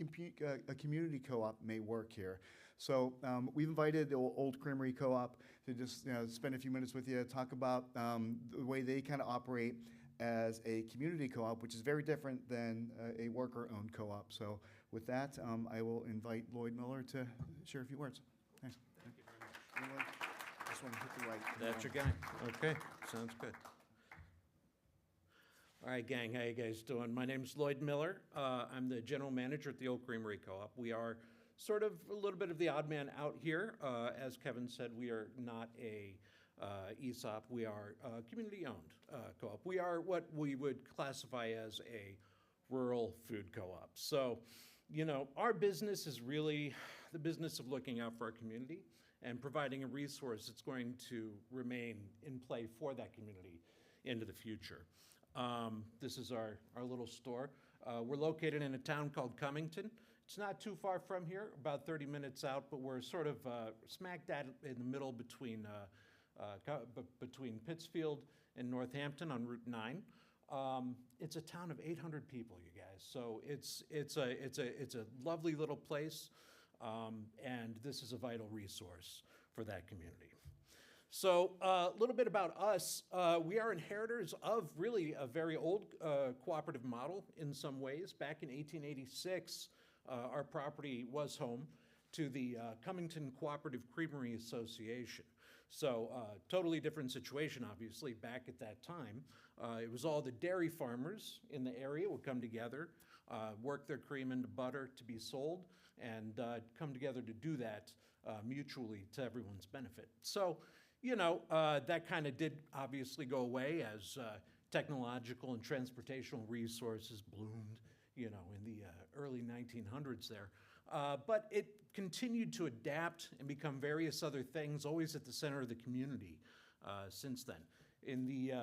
a community co-op may work here. So we've invited the Old Creamery Co-op to just spend a few minutes with you, talk about the way they kind of operate as a community co-op, which is very different than a worker-owned co-op. So with that, I will invite Lloyd Miller to share a few words. Thanks. Thank you very much. Just want to hit the right. That's your guy. Okay, sounds good. All right, gang, how you guys doing? My name's Lloyd Miller. I'm the general manager at the Old Creamery Co-op. We are sort of a little bit of the odd man out here. As Kevin said, we are not a ESOP. We are a community-owned co-op. We are what we would classify as a rural food co-op. So, our business is really the business of looking out for our community and providing a resource that's going to remain in play for that community into the future. This is our little store. We're located in a town called Cummington. It's not too far from here, about 30 minutes out, but we're sort of smack dab in the middle between Pittsfield and Northampton on Route 9. It's a town of 800 people, you guys. So it's a lovely little place, and this is a vital resource for that community. So a little bit about us. We are inheritors of really a very old cooperative model in some ways. Back in 1886, our property was home to the Cummington Cooperative Creamery Association. So totally different situation, obviously, back at that time. It was all the dairy farmers in the area would come together, work their cream into butter to be sold, and come together to do that mutually to everyone's benefit. So, that kind of did obviously go away as technological and transportational resources bloomed, in the early 1900s there. But it continued to adapt and become various other things, always at the center of the community since then. In the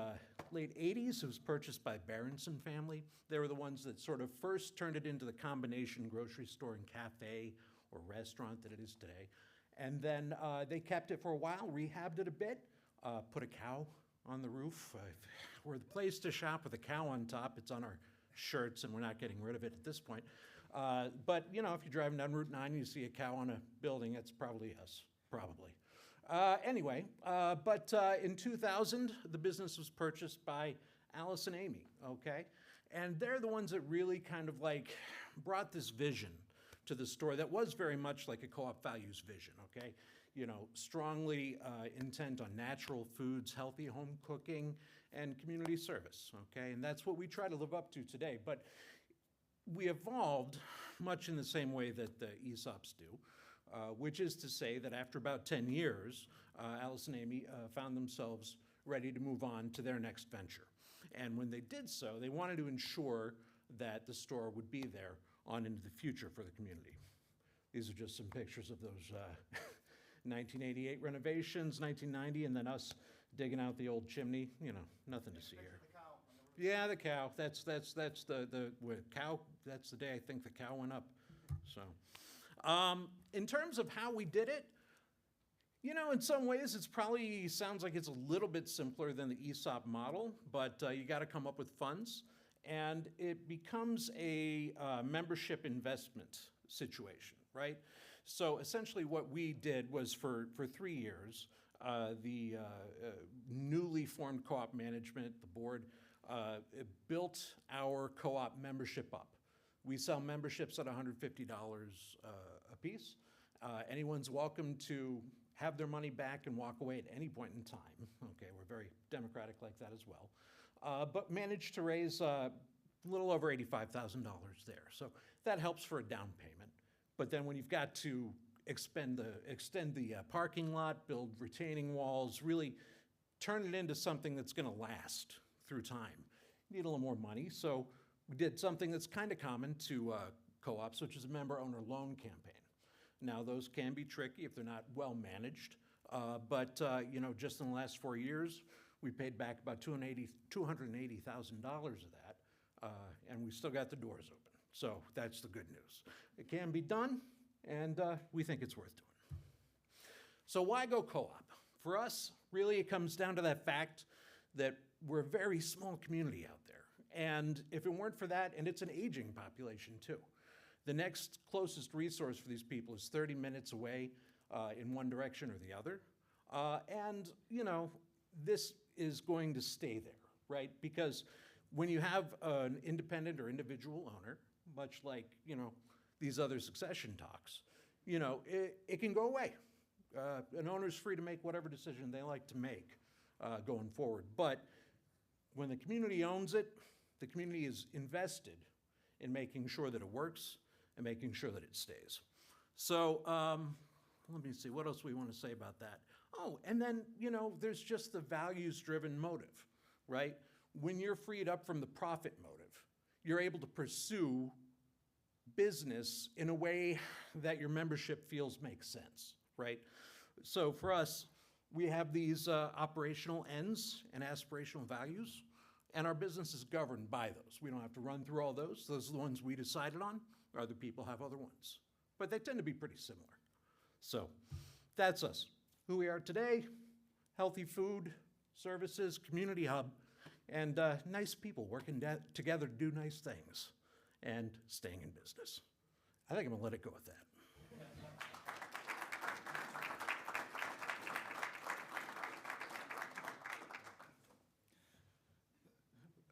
late 80s, it was purchased by Berenson family. They were the ones that sort of first turned it into the combination grocery store and cafe or restaurant that it is today. And then they kept it for a while, rehabbed it a bit, put a cow on the roof. We're the place to shop with a cow on top. It's on our shirts, and we're not getting rid of it at this point. But, if you're driving down Route 9 and you see a cow on a building, it's probably us, probably. Anyway, but in 2000, the business was purchased by Alice and Amy, okay? And they're the ones that really kind of brought this vision to the store that was very much like a co-op values vision, okay? Strongly intent on natural foods, healthy home cooking, and community service, okay? And that's what we try to live up to today. But we evolved much in the same way that the ESOPs do, which is to say that after about 10 years, Alice and Amy found themselves ready to move on to their next venture. And when they did so, they wanted to ensure that the store would be there on into the future for the community. These are just some pictures of those 1988 renovations, 1990, and then us digging out the old chimney. Nothing to see here. The cow Yeah, the cow. That's the cow. That's the day I think the cow went up. So, in terms of how we did it, you know, in some ways, it's probably sounds like it's a little bit simpler than the ESOP model, but you got to come up with funds, and it becomes a membership investment situation, right? So essentially, what we did was for 3 years, the newly formed co-op management, the board, built our co-op membership up. We sell memberships at $150 a piece. Anyone's welcome to have their money back and walk away at any point in time. Okay, we're very democratic like that as well. But managed to raise a little over $85,000 there. So that helps for a down payment. But then when you've got to extend the parking lot, build retaining walls, really turn it into something that's going to last through time, you need a little more money. So we did something that's kind of common to co-ops, which is a member-owner loan campaign. Now, those can be tricky if they're not well managed, but you know, just in the last 4 years, we paid back about $280,000 of that, and we still got the doors open. So that's the good news. It can be done, and we think it's worth doing. So why go co-op? For us, really, it comes down to that fact that we're a very small community out there, and if it weren't for that, and it's an aging population too. The next closest resource for these people is 30 minutes away in one direction or the other. And, you know, this is going to stay there, right? Because when you have an independent or individual owner, much like, you know, these other succession talks, you know, it can go away. An owner's free to make whatever decision they like to make going forward. But when the community owns it, the community is invested in making sure that it works and making sure that it stays. So let me see, what else we want to say about that? Oh, and then, you know, there's just the values-driven motive, right? When you're freed up from the profit motive, you're able to pursue business in a way that your membership feels makes sense, right? So for us, we have these operational ends and aspirational values, and our business is governed by those. We don't have to run through all those. Those are the ones we decided on. Other people have other ones, but they tend to be pretty similar. So that's us. Who we are today: healthy food, services, community hub, and nice people working together to do nice things and staying in business. I think I'm gonna let it go with that.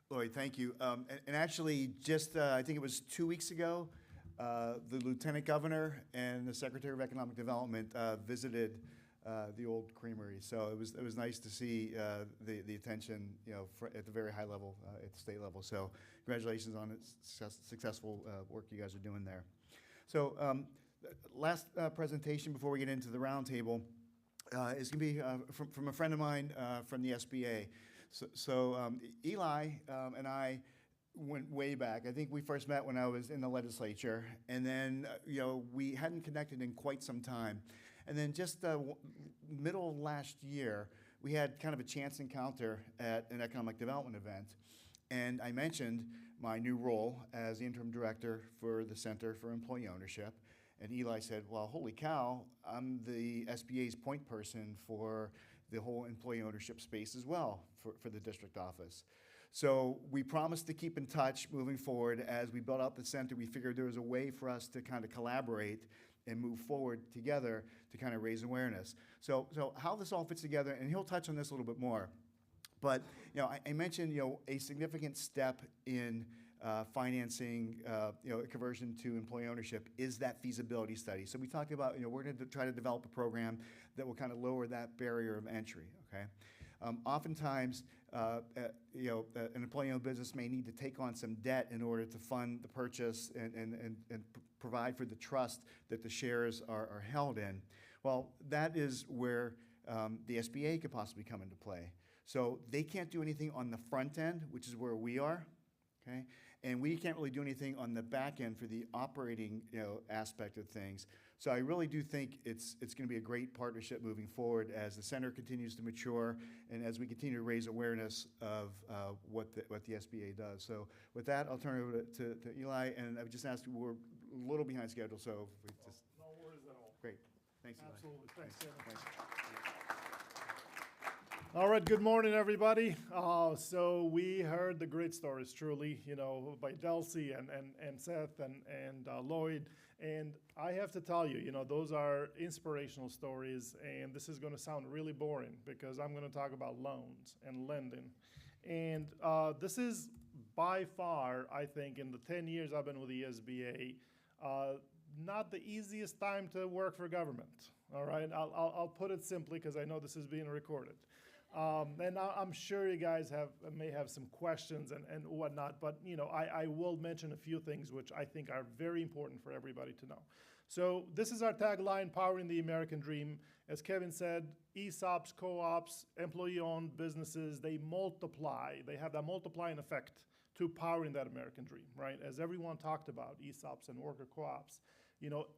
Lloyd, thank you. And actually, just I think it was 2 weeks ago, the Lieutenant Governor and the Secretary of Economic Development visited the old creamery. So it was nice to see the attention, you know, at the very high level, at the state level. So congratulations on the successful work you guys are doing there. So last presentation before we get into the roundtable is going to be from a friend of mine from the SBA. So Eli and I went way back. I think we first met when I was in the legislature, and then you know, we hadn't connected in quite some time. And then just middle of last year, we had kind of a chance encounter at an economic development event, and I mentioned my new role as the interim director for the Center for Employee Ownership. And Eli said, well, holy cow, I'm the SBA's point person for the whole employee ownership space as well for the district office. So we promised to keep in touch moving forward. As we built out the center, we figured there was a way for us to kind of collaborate and move forward together to kind of raise awareness. So how this all fits together, and he'll touch on this a little bit more. But you know, I mentioned, you know, a significant step in financing, you know, a conversion to employee ownership is that feasibility study. So we talked about, you know, we're going to try to develop a program that will kind of lower that barrier of entry. Okay. Oftentimes, you know, an employee-owned business may need to take on some debt in order to fund the purchase and provide for the trust that the shares are held in. Well, that is where the SBA could possibly come into play. So they can't do anything on the front end, which is where we are, okay? and we can't really do anything on the back end for the operating, aspect of things. So I really do think it's going to be a great partnership moving forward as the center continues to mature and as we continue to raise awareness of what the SBA does. So with that, I'll turn it over to Eli, and I would just ask, we're a little behind schedule, so if we just. No worries at all. Great. Thanks, Eli. Absolutely. Thanks, Kevin. Thanks. All right, good morning, everybody. So we heard the great stories, truly, by Delcy and Seth and Lloyd. And I have to tell you, those are inspirational stories. And this is going to sound really boring because I'm going to talk about loans and lending. And this is by far, I think, in the 10 years I've been with the SBA, not the easiest time to work for government. All right, I'll put it simply because I know this is being recorded. And I'm sure you guys may have some questions and whatnot, but I will mention a few things which I think are very important for everybody to know. So this is our tagline, Powering the American Dream. As Kevin said, ESOPs, co-ops, employee-owned businesses, they multiply. They have that multiplying effect to powering that American dream, right? As everyone talked about, ESOPs and worker co-ops,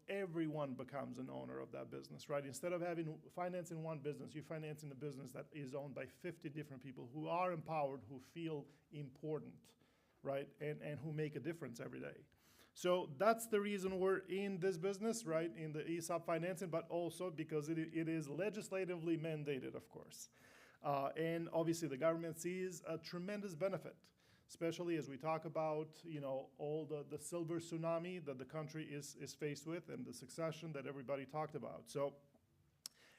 everyone becomes an owner of that business, right? Instead of financing one business, you're financing a business that is owned by 50 different people who are empowered, who feel important, right? And who make a difference every day. So that's the reason we're in this business, right? In the ESOP financing, but also because it is legislatively mandated, of course. And obviously the government sees a tremendous benefit, especially as we talk about, all the silver tsunami that the country is faced with and the succession that everybody talked about. So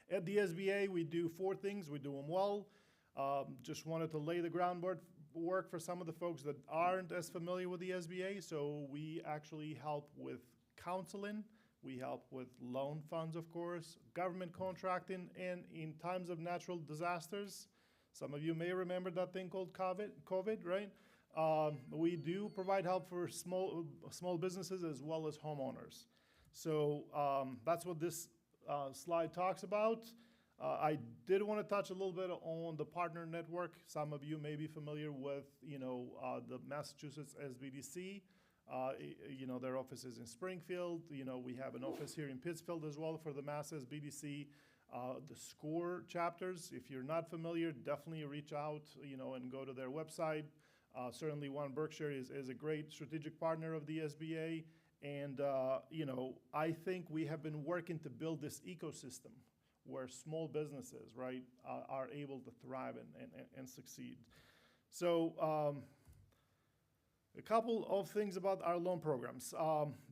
at the SBA, we do 4 things. We do them well. Just wanted to lay the groundwork for some of the folks that aren't as familiar with the SBA. So we actually help with counseling. We help with loan funds, of course, government contracting, and in times of natural disasters. Some of you may remember that thing called COVID, right? We do provide help for small businesses as well as homeowners. So that's what this slide talks about. I did want to touch a little bit on the partner network. Some of you may be familiar with, the Massachusetts SBDC. Their office is in Springfield. We have an office here in Pittsfield as well for the Mass SBDC. The SCORE chapters, if you're not familiar, definitely reach out, and go to their website. Certainly One Berkshire is a great strategic partner of the SBA. And, I think we have been working to build this ecosystem where small businesses, right, are able to thrive and succeed. So a couple of things about our loan programs.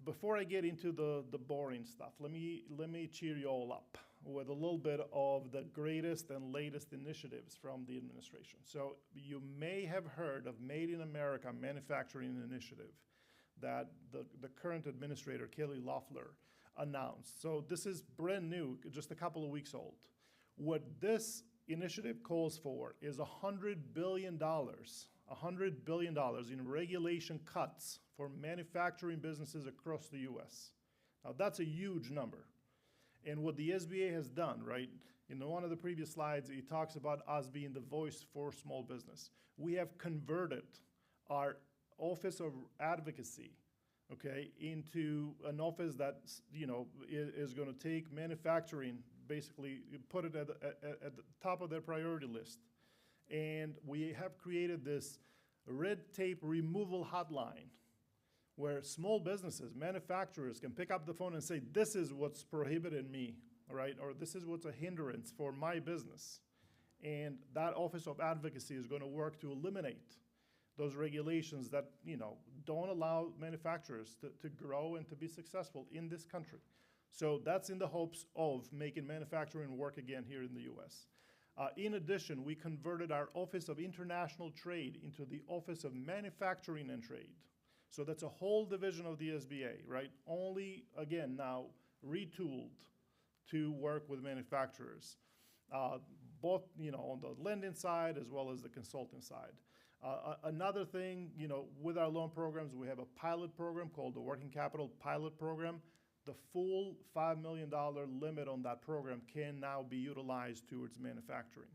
Before I get into the boring stuff, let me cheer you all up with a little bit of the greatest and latest initiatives from the administration. So you may have heard of Made in America Manufacturing Initiative that the current administrator, Kelly Loeffler, announced. So this is brand new, just a couple of weeks old. What this initiative calls for is $100 billion in regulation cuts for manufacturing businesses across the US. Now that's a huge number. And what the SBA has done, right, in one of the previous slides, it talks about us being the voice for small business. We have converted our Office of Advocacy, okay, into an office that, is going to take manufacturing, basically put it at the top of their priority list. And we have created this red tape removal hotline where small businesses, manufacturers can pick up the phone and say, this is what's prohibiting me, right? Or this is what's a hindrance for my business. And that Office of Advocacy is going to work to eliminate those regulations that, don't allow manufacturers to grow and to be successful in this country. So that's in the hopes of making manufacturing work again here in the US. In addition, we converted our Office of International Trade into the Office of Manufacturing and Trade. So that's a whole division of the SBA, right? Only, again, now retooled to work with manufacturers, both, on the lending side as well as the consulting side. Another thing, with our loan programs, we have a pilot program called the Working Capital Pilot Program. The full $5 million limit on that program can now be utilized towards manufacturing.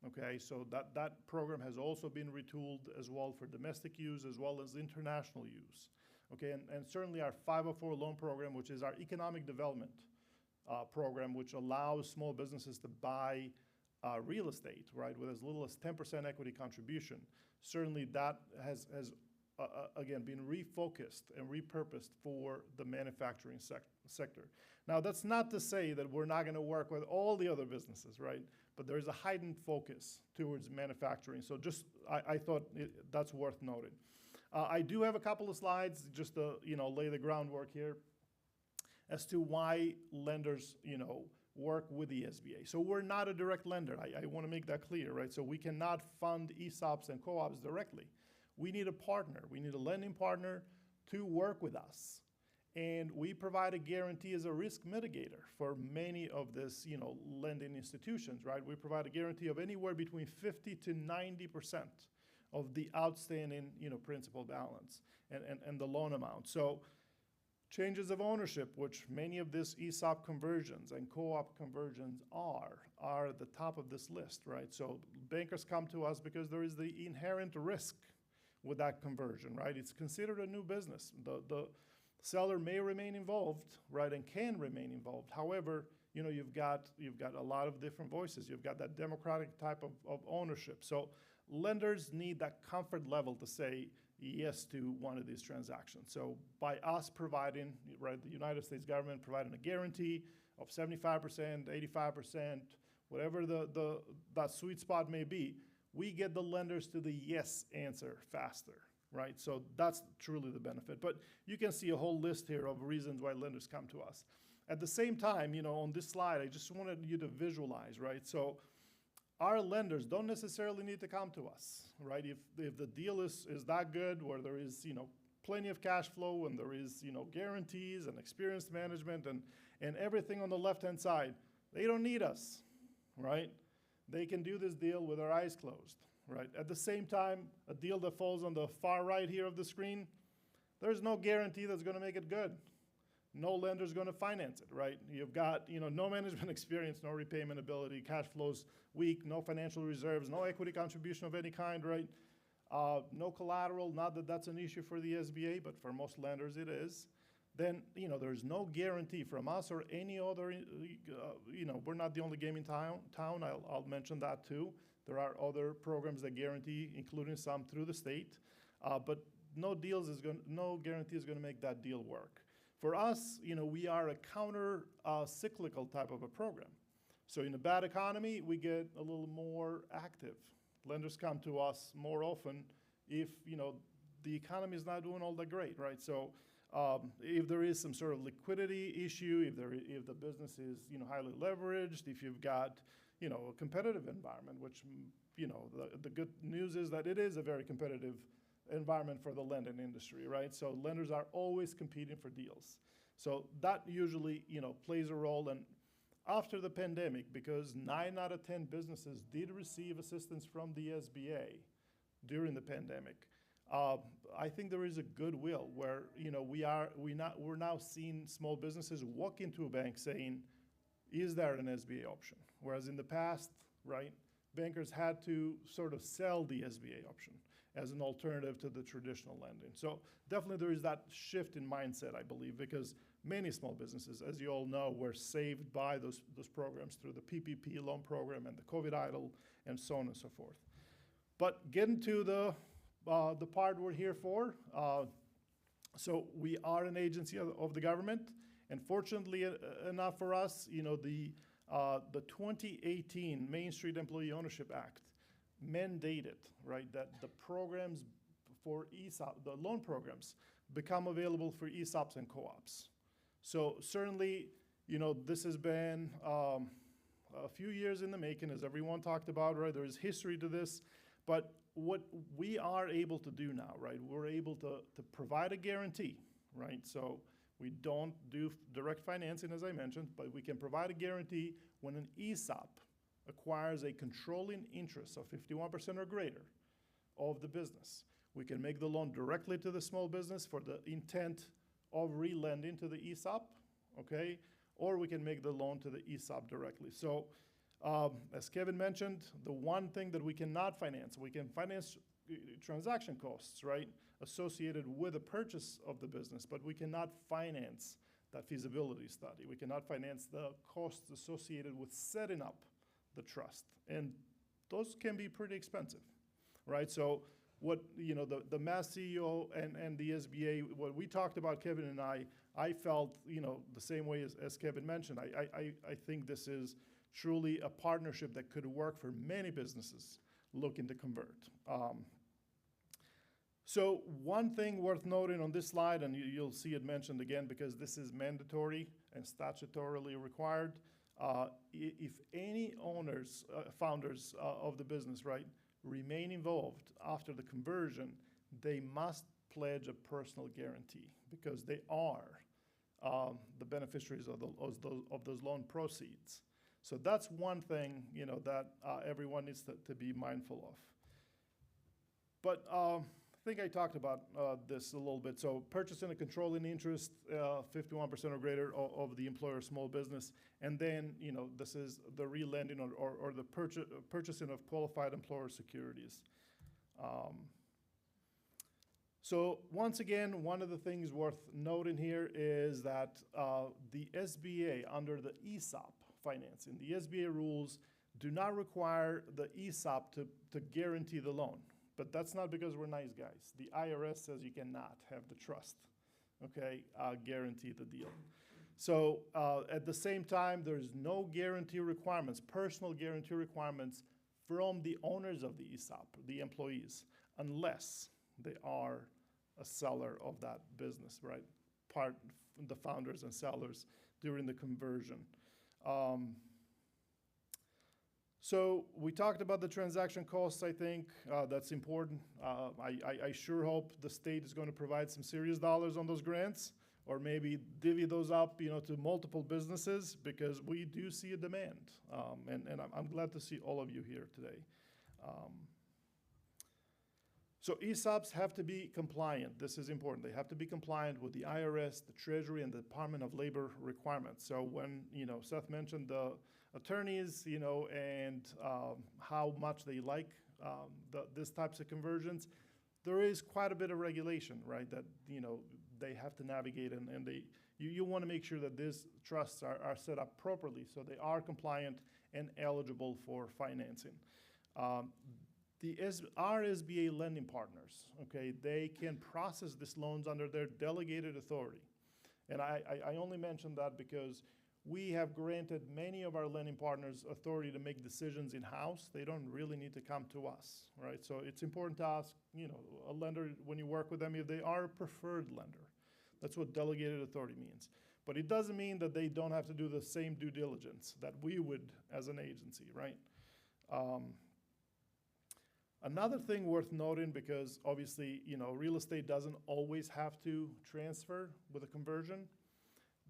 Okay, so that program has also been retooled as well for domestic use as well as international use. Okay, and certainly our 504 loan program, which is our economic development program, which allows small businesses to buy real estate, right, with as little as 10% equity contribution. Certainly that has again, been refocused and repurposed for the manufacturing sector. Now, that's not to say that we're not going to work with all the other businesses, right? But there's a heightened focus towards manufacturing. So just, I thought that's worth noting. I do have a couple of slides just to, lay the groundwork here as to why lenders, work with the SBA. So we're not a direct lender. I want to make that clear, right? So we cannot fund ESOPs and co-ops directly. We need a partner. We need a lending partner to work with us. And we provide a guarantee as a risk mitigator for many of this, lending institutions, right? We provide a guarantee of anywhere between 50 to 90% of the outstanding, principal balance and the loan amount. So changes of ownership, which many of these ESOP conversions and co-op conversions are at the top of this list, right? So bankers come to us because there is the inherent risk with that conversion, right? It's considered a new business. The seller may remain involved, right, and can remain involved. However, you've got a lot of different voices. You've got that democratic type of ownership. So lenders need that comfort level to say yes to one of these transactions. So by us providing, right, the United States government providing a guarantee of 75%, 85%, whatever that sweet spot may be, we get the lenders to the yes answer faster, right? So that's truly the benefit. But you can see a whole list here of reasons why lenders come to us. At the same time, on this slide, I just wanted you to visualize, right? So our lenders don't necessarily need to come to us, right? If the deal is that good, where there is, plenty of cash flow and there is, guarantees and experienced management and everything on the left-hand side, they don't need us, right? They can do this deal with their eyes closed, right? At the same time, a deal that falls on the far right here of the screen, there's no guarantee that's going to make it good. No lender's going to finance it, right? You've got, no management experience, no repayment ability, cash flows weak, no financial reserves, no equity contribution of any kind, right? No collateral, not that that's an issue for the SBA, but for most lenders it is. Then, there's no guarantee from us or any other, we're not the only game in town. I'll mention that too. There are other programs that guarantee, including some through the state, but no guarantee is going to make that deal work. For us, we are a counter-cyclical type of a program. So in a bad economy, we get a little more active. Lenders come to us more often if, the economy is not doing all that great, right? So if there is some sort of liquidity issue, if the business is, highly leveraged, if you've got, a competitive environment, which, the good news is that it is a very competitive environment for the lending industry, right? So lenders are always competing for deals. So that usually, plays a role. And after the pandemic, because 9 out of 10 businesses did receive assistance from the SBA during the pandemic, I think there is a goodwill where, we're now seeing small businesses walk into a bank saying, is there an SBA option? Whereas in the past, right, bankers had to sort of sell the SBA option as an alternative to the traditional lending. So definitely there is that shift in mindset, I believe, because many small businesses, as you all know, were saved by those programs through the PPP loan program and the COVID EIDL and so on and so forth. But getting to the part we're here for, so we are an agency of the government, and fortunately enough for us, the 2018 Main Street Employee Ownership Act mandated, right, that the programs for ESOP, the loan programs, become available for ESOPs and co-ops. So certainly, this has been a few years in the making, as everyone talked about, right? There is history to this, but what we are able to do now, right? We're able to provide a guarantee, right? So we don't do direct financing, as I mentioned, but we can provide a guarantee when an ESOP acquires a controlling interest of 51% or greater of the business. We can make the loan directly to the small business for the intent of relending to the ESOP, okay? Or we can make the loan to the ESOP directly. So As Kevin mentioned, the one thing that we cannot finance, we can finance transaction costs, right, associated with the purchase of the business, but we cannot finance that feasibility study. We cannot finance the costs associated with setting up the trust. And those can be pretty expensive, right? So what, the MassCEO and the SBA, what we talked about, Kevin and I felt, the same way as Kevin mentioned. I think this is truly a partnership that could work for many businesses looking to convert. So one thing worth noting on this slide, and you'll see it mentioned again because this is mandatory and statutorily required, if any owners, founders of the business, right, remain involved after the conversion, they must pledge a personal guarantee because they are the beneficiaries of those loan proceeds. So that's one thing, that everyone needs to be mindful of. But I think I talked about this a little bit. So purchasing a controlling interest, 51% or greater of the employer's small business. And then, this is the relending or the purchasing of qualified employer securities. So once again, one of the things worth noting here is that the SBA, under the ESOP financing, the SBA rules do not require the ESOP to guarantee the loan. But that's not because we're nice guys. The IRS says you cannot have the trust, okay, guarantee the deal. So at the same time, there's no guarantee requirements, personal guarantee requirements from the owners of the ESOP, the employees, unless they are a seller of that business, right? The founders and sellers during the conversion. So we talked about the transaction costs, I think. That's important. I sure hope the state is going to provide some serious dollars on those grants, or maybe divvy those up, to multiple businesses, because we do see a demand. And I'm glad to see all of you here today. So ESOPs have to be compliant. This is important. They have to be compliant with the IRS, the Treasury, and the Department of Labor requirements. So when, Seth mentioned the attorneys, and how much they like these types of conversions, there is quite a bit of regulation, right, that, they have to navigate, and you want to make sure that these trusts are set up properly so they are compliant and eligible for financing. Our SBA lending partners, okay, they can process these loans under their delegated authority. And I only mention that because we have granted many of our lending partners authority to make decisions in-house. They don't really need to come to us, right? So it's important to ask, a lender, when you work with them, if they are a preferred lender. That's what delegated authority means. But it doesn't mean that they don't have to do the same due diligence that we would as an agency, right? Another thing worth noting, because obviously, real estate doesn't always have to transfer with a conversion.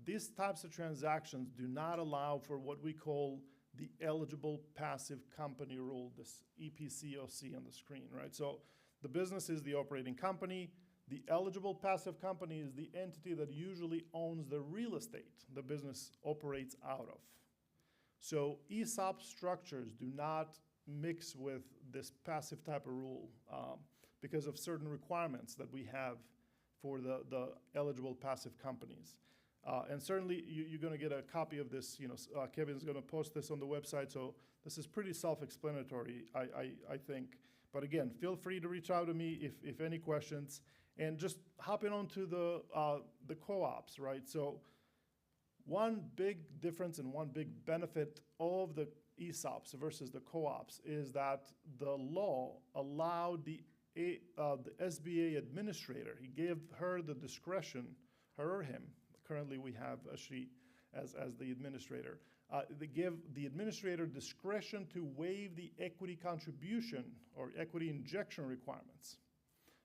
These types of transactions do not allow for what we call the eligible passive company rule, this EPCOC on the screen, right? So the business is the operating company. The eligible passive company is the entity that usually owns the real estate the business operates out of. So ESOP structures do not mix with this passive type of rule because of certain requirements that we have for the eligible passive companies. And certainly you're going to get a copy of this. Kevin's going to post this on the website, so this is pretty self-explanatory, I think. But again, feel free to reach out to me if any questions. And just hopping onto the co-ops, right? So one big difference and one big benefit of the ESOPs versus the co-ops is that the law allowed the SBA administrator, he gave her the discretion, her or him, currently we have a she as the administrator, they give the administrator discretion to waive the equity contribution or equity injection requirements.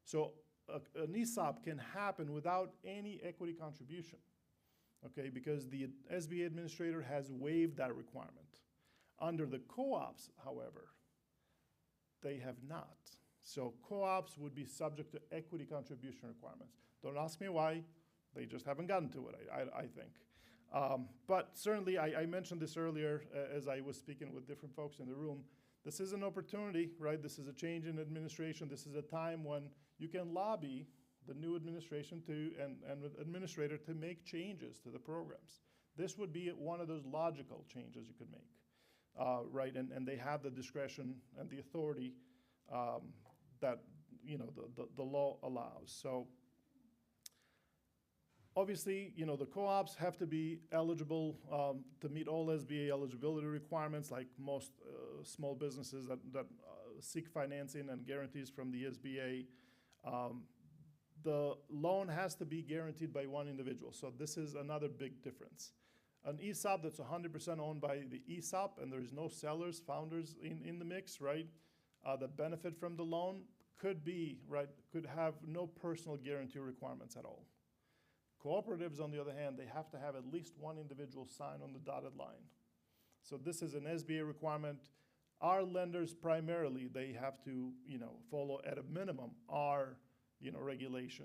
So an ESOP can happen without any equity contribution, okay, because the SBA administrator has waived that requirement. Under the co-ops, however, they have not. So co-ops would be subject to equity contribution requirements. Don't ask me why, they just haven't gotten to it, I think. But certainly, I mentioned this earlier as I was speaking with different folks in the room. This is an opportunity, right? This is a change in administration. This is a time when you can lobby the new administration and administrator to make changes to the programs. This would be one of those logical changes you could make, right? And they have the discretion and the authority that the law allows. So obviously, the co-ops have to be eligible to meet all SBA eligibility requirements, like most small businesses that seek financing and guarantees from the SBA. The loan has to be guaranteed by one individual. So this is another big difference. An ESOP that's 100% owned by the ESOP, and there's no sellers, founders in the mix, right, that benefit from the loan, could have no personal guarantee requirements at all. Cooperatives, on the other hand, they have to have at least one individual sign on the dotted line. So this is an SBA requirement. Our lenders primarily, they have to, follow at a minimum our, regulation.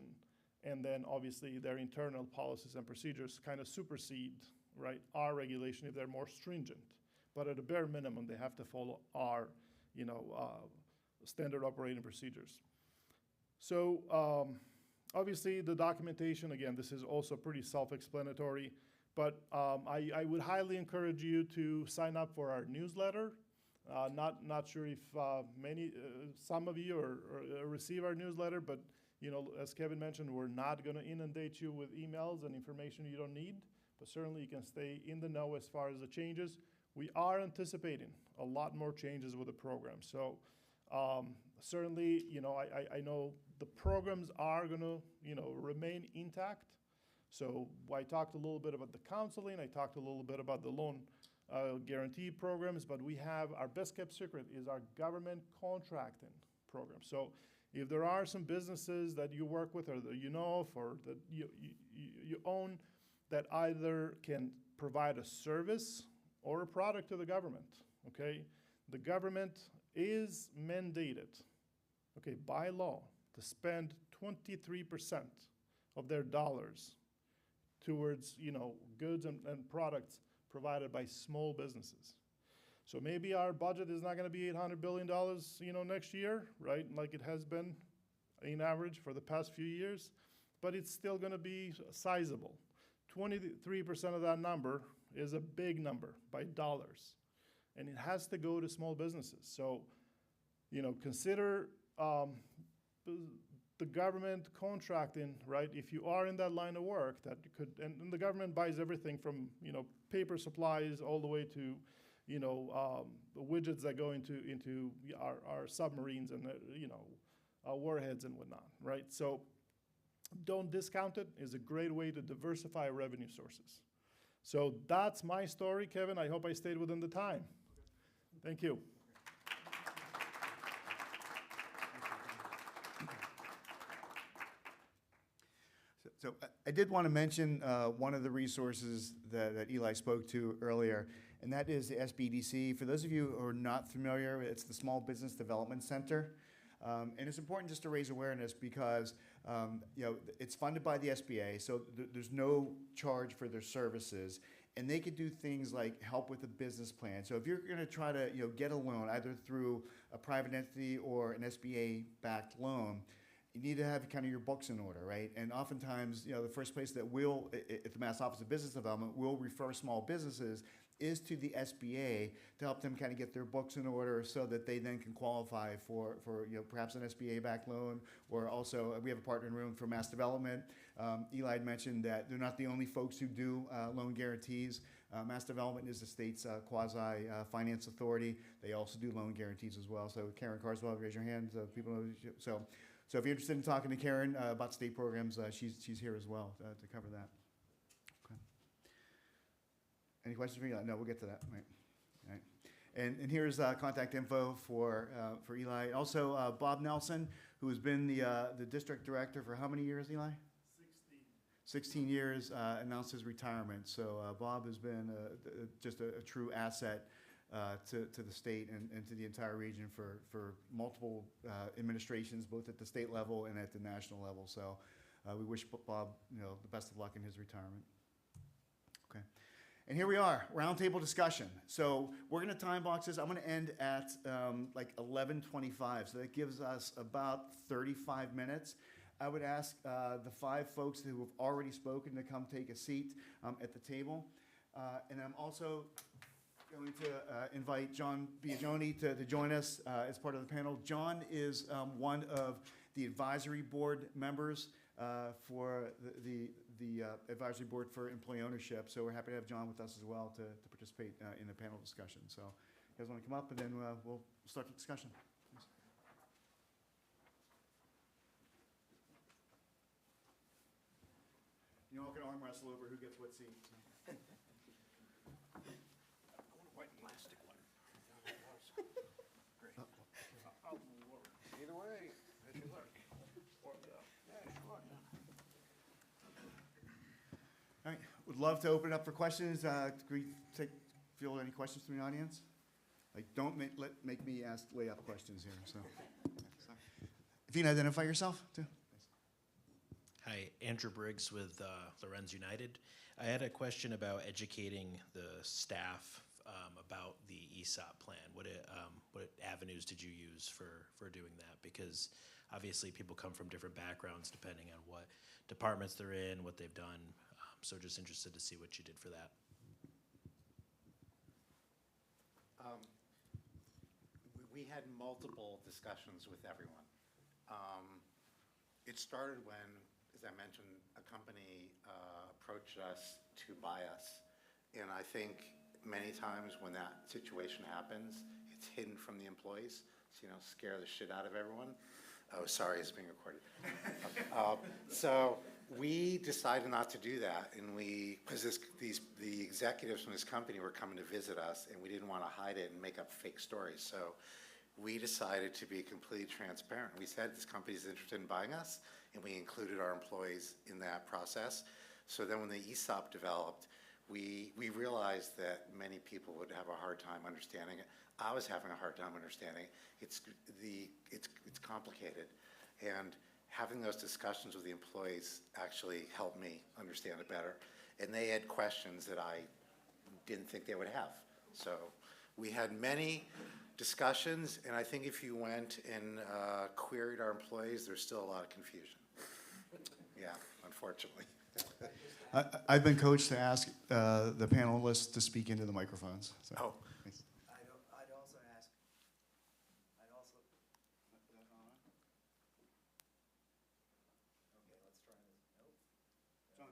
And then obviously their internal policies and procedures kind of supersede, right, our regulation if they're more stringent. But at a bare minimum, they have to follow our, standard operating procedures. So, obviously, the documentation, again, this is also pretty self-explanatory, but I would highly encourage you to sign up for our newsletter. Not sure if some of you receive our newsletter, but as Kevin mentioned, we're not going to inundate you with emails and information you don't need, but certainly you can stay in the know as far as the changes. We are anticipating a lot more changes with the program. So certainly, I know the programs are going to, remain intact. So I talked a little bit about the counseling. I talked a little bit about the loan guarantee programs, but we have our best kept secret is our government contracting program. So if there are some businesses that you work with or that you know of or that you own that either can provide a service or a product to the government, okay? The government is mandated, okay, by law to spend 23% of their dollars towards, goods and products provided by small businesses. So maybe our budget is not going to be $800 billion, next year, right? Like it has been in average for the past few years, but it's still going to be sizable. 23% of that number is a big number by dollars, and it has to go to small businesses. So, consider the government contracting, right? If you are in that line of work, that could, and the government buys everything from, paper supplies all the way to, the widgets that go into our submarines and, warheads and whatnot, right? So don't discount it. It's a great way to diversify revenue sources. So that's my story, Kevin. I hope I stayed within the time. Thank you. So I did want to mention one of the resources that Eli spoke to earlier, and that is the SBDC. For those of you who are not familiar, it's the Small Business Development Center. And it's important just to raise awareness because it's funded by the SBA, so there's no charge for their services. And they could do things like help with a business plan. So if you're going to try to get a loan, either through a private entity or an SBA-backed loan, you need to have kind of your books in order, right? And oftentimes, the first place that will, at the Mass Office of Business Development, will refer small businesses is to the SBA to help them kind of get their books in order so that they then can qualify for perhaps an SBA-backed loan, or also we have a partner in the room for Mass Development. Eli had mentioned that they're not the only folks who do loan guarantees. Mass Development is the state's quasi-finance authority. They also do loan guarantees as well. So Karen Carswell, raise your hand so people know. So if you're interested in talking to Karen about state programs, she's here as well to cover that. Okay. Any questions for Eli? No, we'll get to that. Right. All right. And here's contact info for Eli. Also, Bob Nelson, who has been the district director for how many years, Eli? 16 years, announced his retirement. So Bob has been just a true asset to the state and to the entire region for multiple administrations, both at the state level and at the national level. So we wish Bob the best of luck in his retirement. Okay. And here we are, roundtable discussion. So we're going to time box this. I'm going to end at like 11:25. So that gives us about 35 minutes. I would ask the 5 folks who have already spoken to come take a seat at the table. And I'm also going to invite John Biagioni to join us as part of the panel. John is one of the advisory board members for the advisory board for employee ownership. So we're happy to have John with us as well to participate in the panel discussion. So you guys want to come up and then we'll start the discussion. You all can arm wrestle over who gets what seat. Either way, as you look. All right, would love to open it up for questions. Field any questions from the audience? Like, don't make me lay up questions here. So, if you can identify yourself too. Hi, Andrew Briggs with Lorenz United. I had a question about educating the staff about the ESOP plan. What avenues did you use for doing that? Because obviously people come from different backgrounds depending on what departments they're in, what they've done. So just interested to see what you did for that. We had multiple discussions with everyone. It started when, as I mentioned, a company approached us to buy us. And I think many times when that situation happens, it's hidden from the employees, so scare the shit out of everyone. Oh, sorry, it's being recorded. So we decided not to do that, and because the executives from this company were coming to visit us, and we didn't want to hide it and make up fake stories. So we decided to be completely transparent. We said this company is interested in buying us, and we included our employees in that process. So then when the ESOP developed, we realized that many people would have a hard time understanding it. I was having a hard time understanding it. It's complicated, and having those discussions with the employees actually helped me understand it better. And they had questions that I didn't think they would have. So we had many discussions, and I think if you went and queried our employees, there's still a lot of confusion. Yeah, unfortunately. I've been coached to ask the panelists to speak into the microphones. So. Oh. Thanks. I'd also ask. Okay, let's try this. Nope. John,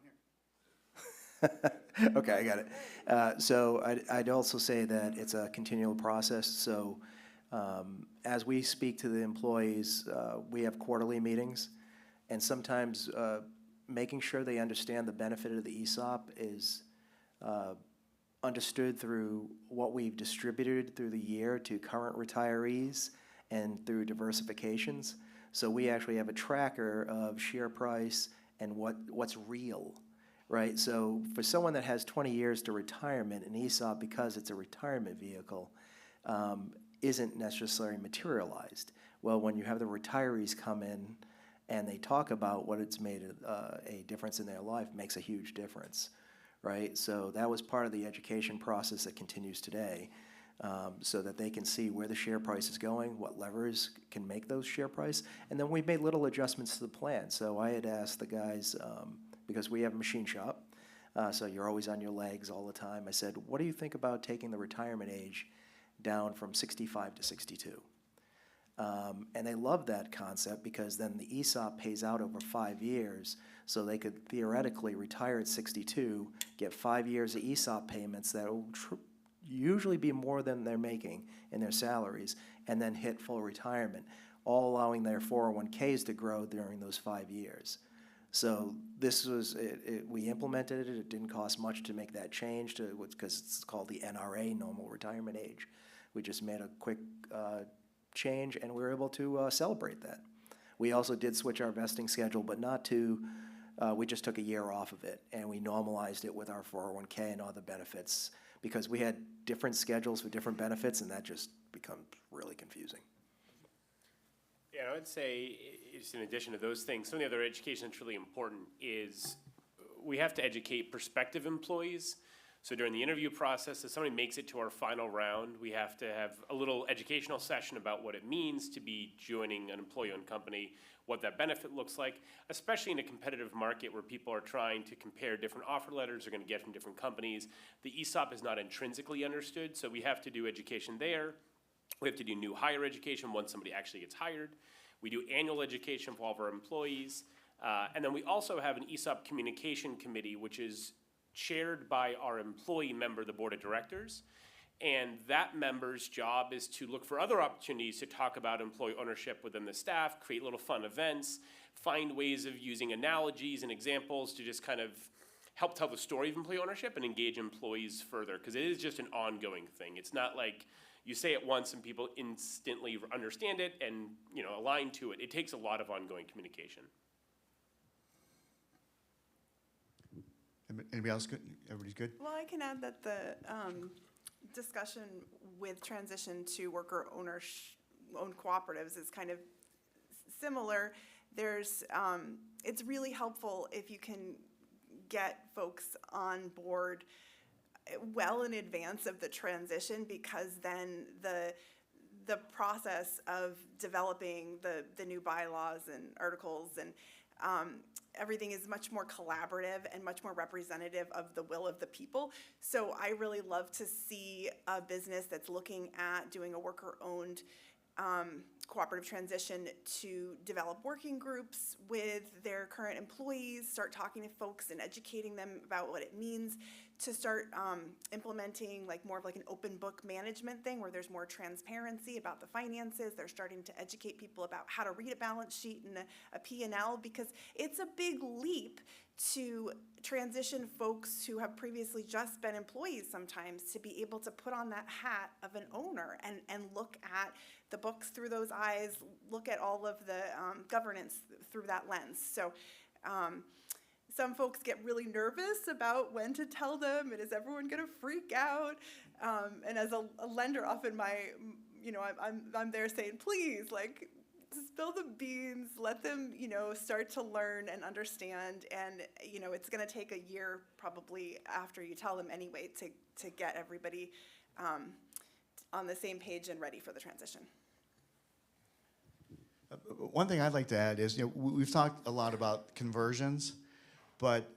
here. Okay, I got it. So I'd also say that it's a continual process. So as we speak to the employees, we have quarterly meetings, and sometimes making sure they understand the benefit of the ESOP is understood through what we've distributed through the year to current retirees and through diversifications. So we actually have a tracker of share price and what's real, right? So for someone that has 20 years to retirement, an ESOP, because it's a retirement vehicle, isn't necessarily materialized. Well, when you have the retirees come in and they talk about what it's made a difference in their life, makes a huge difference, right? So that was part of the education process that continues today, so that they can see where the share price is going, what levers can make those share price, and then we made little adjustments to the plan. So I had asked the guys, because we have a machine shop, so you're always on your legs all the time, I said, what do you think about taking the retirement age down from 65 to 62? And they love that concept because then the ESOP pays out over 5 years, so they could theoretically retire at 62, get 5 years of ESOP payments that will usually be more than they're making in their salaries, and then hit full retirement, all allowing their 401ks to grow during those 5 years. So this was, we implemented it. It didn't cost much to make that change because it's called the NRA, normal retirement age. We just made a quick change, and we were able to celebrate that. We also did switch our vesting schedule, but not to, we just took a year off of it, and we normalized it with our 401k and other benefits, because we had different schedules for different benefits, and that just becomes really confusing. Yeah, I would say, just in addition to those things, some of the other education that's really important is we have to educate prospective employees. So during the interview process, if somebody makes it to our final round, we have to have a little educational session about what it means to be joining an employee-owned company, what that benefit looks like, especially in a competitive market where people are trying to compare different offer letters they're going to get from different companies. The ESOP is not intrinsically understood, so we have to do education there. We have to do new hire education once somebody actually gets hired. We do annual education for all of our employees. And then we also have an ESOP communication committee, which is chaired by our employee member, the board of directors. And that member's job is to look for other opportunities to talk about employee ownership within the staff, create little fun events, find ways of using analogies and examples to just kind of help tell the story of employee ownership and engage employees further, because it is just an ongoing thing. It's not like you say it once and people instantly understand it and align to it. It takes a lot of ongoing communication. Anybody else good? Everybody's good? Well, I can add that the discussion with transition to worker-owned cooperatives is kind of similar. There's, it's really helpful if you can get folks on board well in advance of the transition, because then the process of developing the new bylaws and articles and everything is much more collaborative and much more representative of the will of the people. So I really love to see a business that's looking at doing a worker-owned cooperative transition to develop working groups with their current employees, start talking to folks and educating them about what it means, to start implementing more of an open book management thing where there's more transparency about the finances. They're starting to educate people about how to read a balance sheet and a P&L, because it's a big leap to transition folks who have previously just been employees sometimes to be able to put on that hat of an owner and look at the books through those eyes, look at all of the governance through that lens. So some folks get really nervous about when to tell them, and is everyone going to freak out? And as a lender, often I'm there saying, please, spill the beans, let them, start to learn and understand. And, it's going to take a year probably after you tell them anyway to get everybody on the same page and ready for the transition. One thing I'd like to add is, we've talked a lot about conversions, but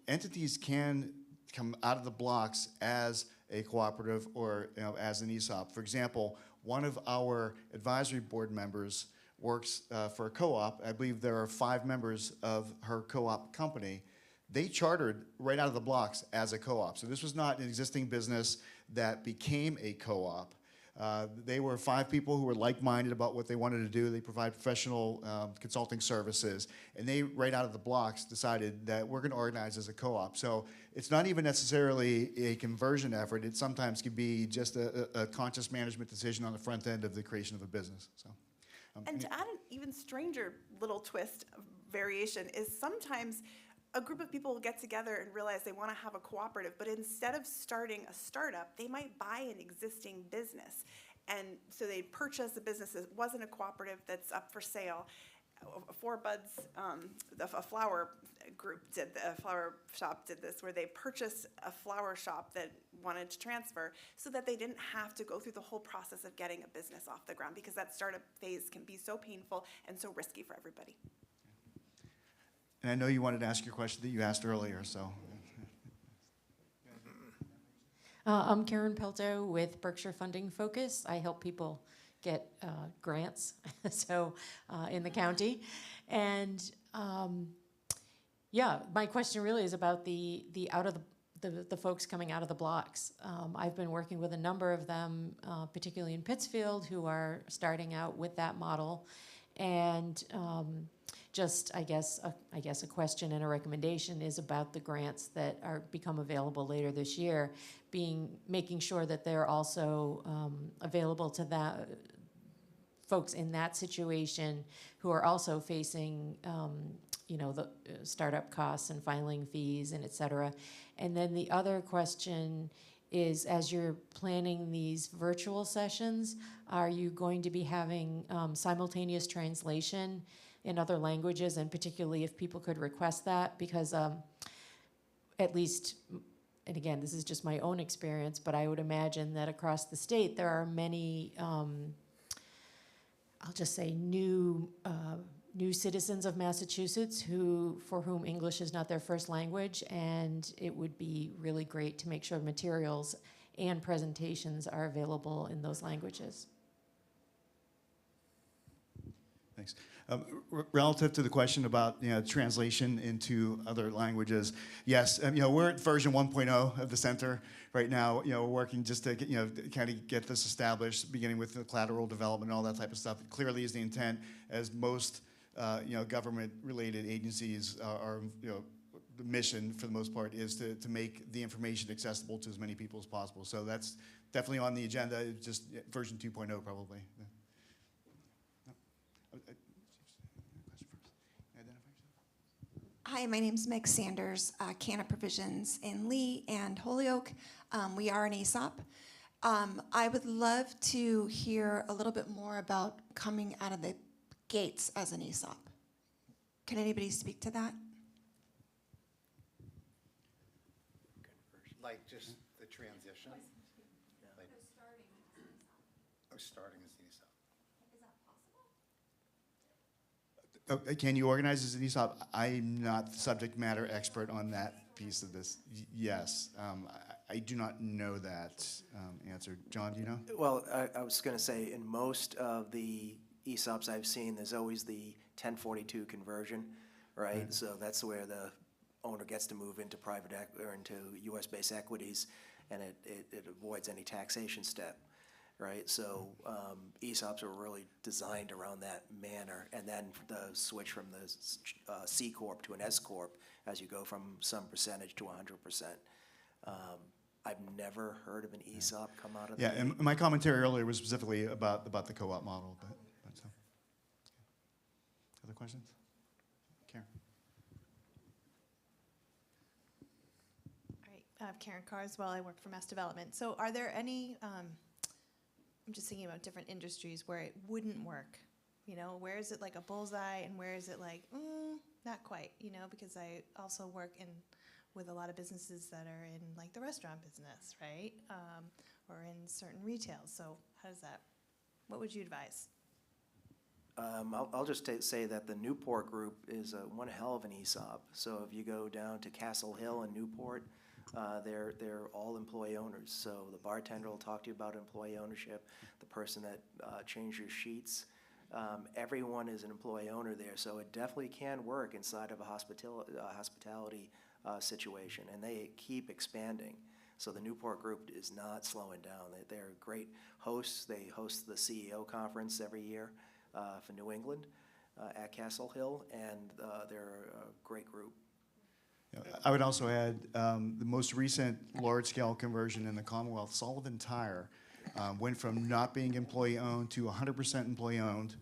entities can come out of the blocks as a cooperative or as an ESOP. For example, one of our advisory board members works for a co-op. I believe there are 5 members of her co-op company. They chartered right out of the blocks as a co-op. So this was not an existing business that became a co-op. They were 5 people who were like-minded about what they wanted to do. They provide professional consulting services, and they, right out of the blocks, decided that we're going to organize as a co-op. So it's not even necessarily a conversion effort. It sometimes can be just a conscious management decision on the front end of the creation of a business. So, and to add an even stranger little twist, variation, is sometimes a group of people will get together and realize they want to have a cooperative, but instead of starting a startup, they might buy an existing business. And so they purchase a business that wasn't a cooperative that's up for sale. Four Buds, a flower group a flower shop did this, where they purchased a flower shop that wanted to transfer so that they didn't have to go through the whole process of getting a business off the ground, because that startup phase can be so painful and so risky for everybody. And I know you wanted to ask your question that you asked earlier, so. I'm Karen Pelto with Berkshire Funding Focus. I help people get grants in the county. And my question really is about the folks coming out of the blocks. I've been working with a number of them, particularly in Pittsfield, who are starting out with that model. And I guess a question and a recommendation is about the grants that are become available later this year, making sure that they're also available to that folks in that situation who are also facing the startup costs and filing fees and et cetera. And then the other question is, as you're planning these virtual sessions, are you going to be having simultaneous translation in other languages, and particularly if people could request that? Because at least and again, this is just my own experience, but I would imagine that across the state there are many, I'll just say new citizens of Massachusetts for whom English is not their first language, and it would be really great to make sure materials and presentations are available in those languages. Thanks. Relative to the question about translation into other languages, yes, we're at version 1.0 of the center right now. We're working just to kind of get this established, beginning with the collateral development and all that type of stuff. It clearly is the intent, as most government-related agencies are. The mission, for the most part, is to make the information accessible to as many people as possible. So that's definitely on the agenda. It's just version 2.0 probably. Hi, my name's Meg Sanders, Canna Provisions in Lee and Holyoke. We are an ESOP. I would love to hear a little bit more about coming out of the gates as an ESOP. Can anybody speak to that? Like just the transition? Like, starting as an ESOP. Can you organize as an ESOP? I'm not the subject matter expert on that piece of this. Yes, I do not know that answer. John, do you know? Well, I was going to say, in most of the ESOPs I've seen, there's always the 1042 conversion, right? So that's where the owner gets to move into private or into U.S.-based equities, and it avoids any taxation step. Right, so ESOPs are really designed around that manner, and then the switch from the C Corp to an S Corp as you go from some percentage to 100%. I've never heard of an ESOP come out of that. Yeah, and my commentary earlier was specifically about the co-op model. But so. Other questions? Karen. All right, Karen Carswell. I work for Mass Development. So, are there any? I'm just thinking about different industries where it wouldn't work. Where is it like a bullseye, and where is it like not quite? Because I also work with a lot of businesses that are in like the restaurant business, right, or in certain retail. So how does that? What would you advise? I'll just say that the Newport Group is one hell of an ESOP. So if you go down to Castle Hill in Newport, they're all employee owners. So the bartender will talk to you about employee ownership. The person that changed your sheets, everyone is an employee owner there. So it definitely can work inside of a hospitality situation, and they keep expanding. So the Newport Group is not slowing down. They're great hosts. They host the CEO conference every year for New England at Castle Hill, and they're a great group. I would also add the most recent large-scale conversion in the Commonwealth, Sullivan Tire, went from not being employee-owned to 100% employee-owned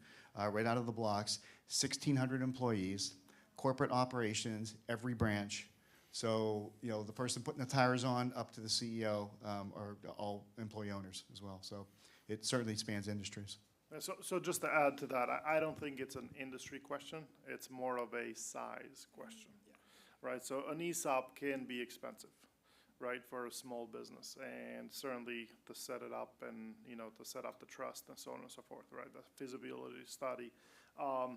right out of the blocks, 1,600 employees, corporate operations, every branch. So, the person putting the tires on up to the CEO are all employee owners as well. So it certainly spans industries. So just to add to that, I don't think it's an industry question. It's more of a size question. Right, so an ESOP can be expensive, right, for a small business, and certainly to set it up and to set up the trust and so on and so forth, right? The feasibility study. I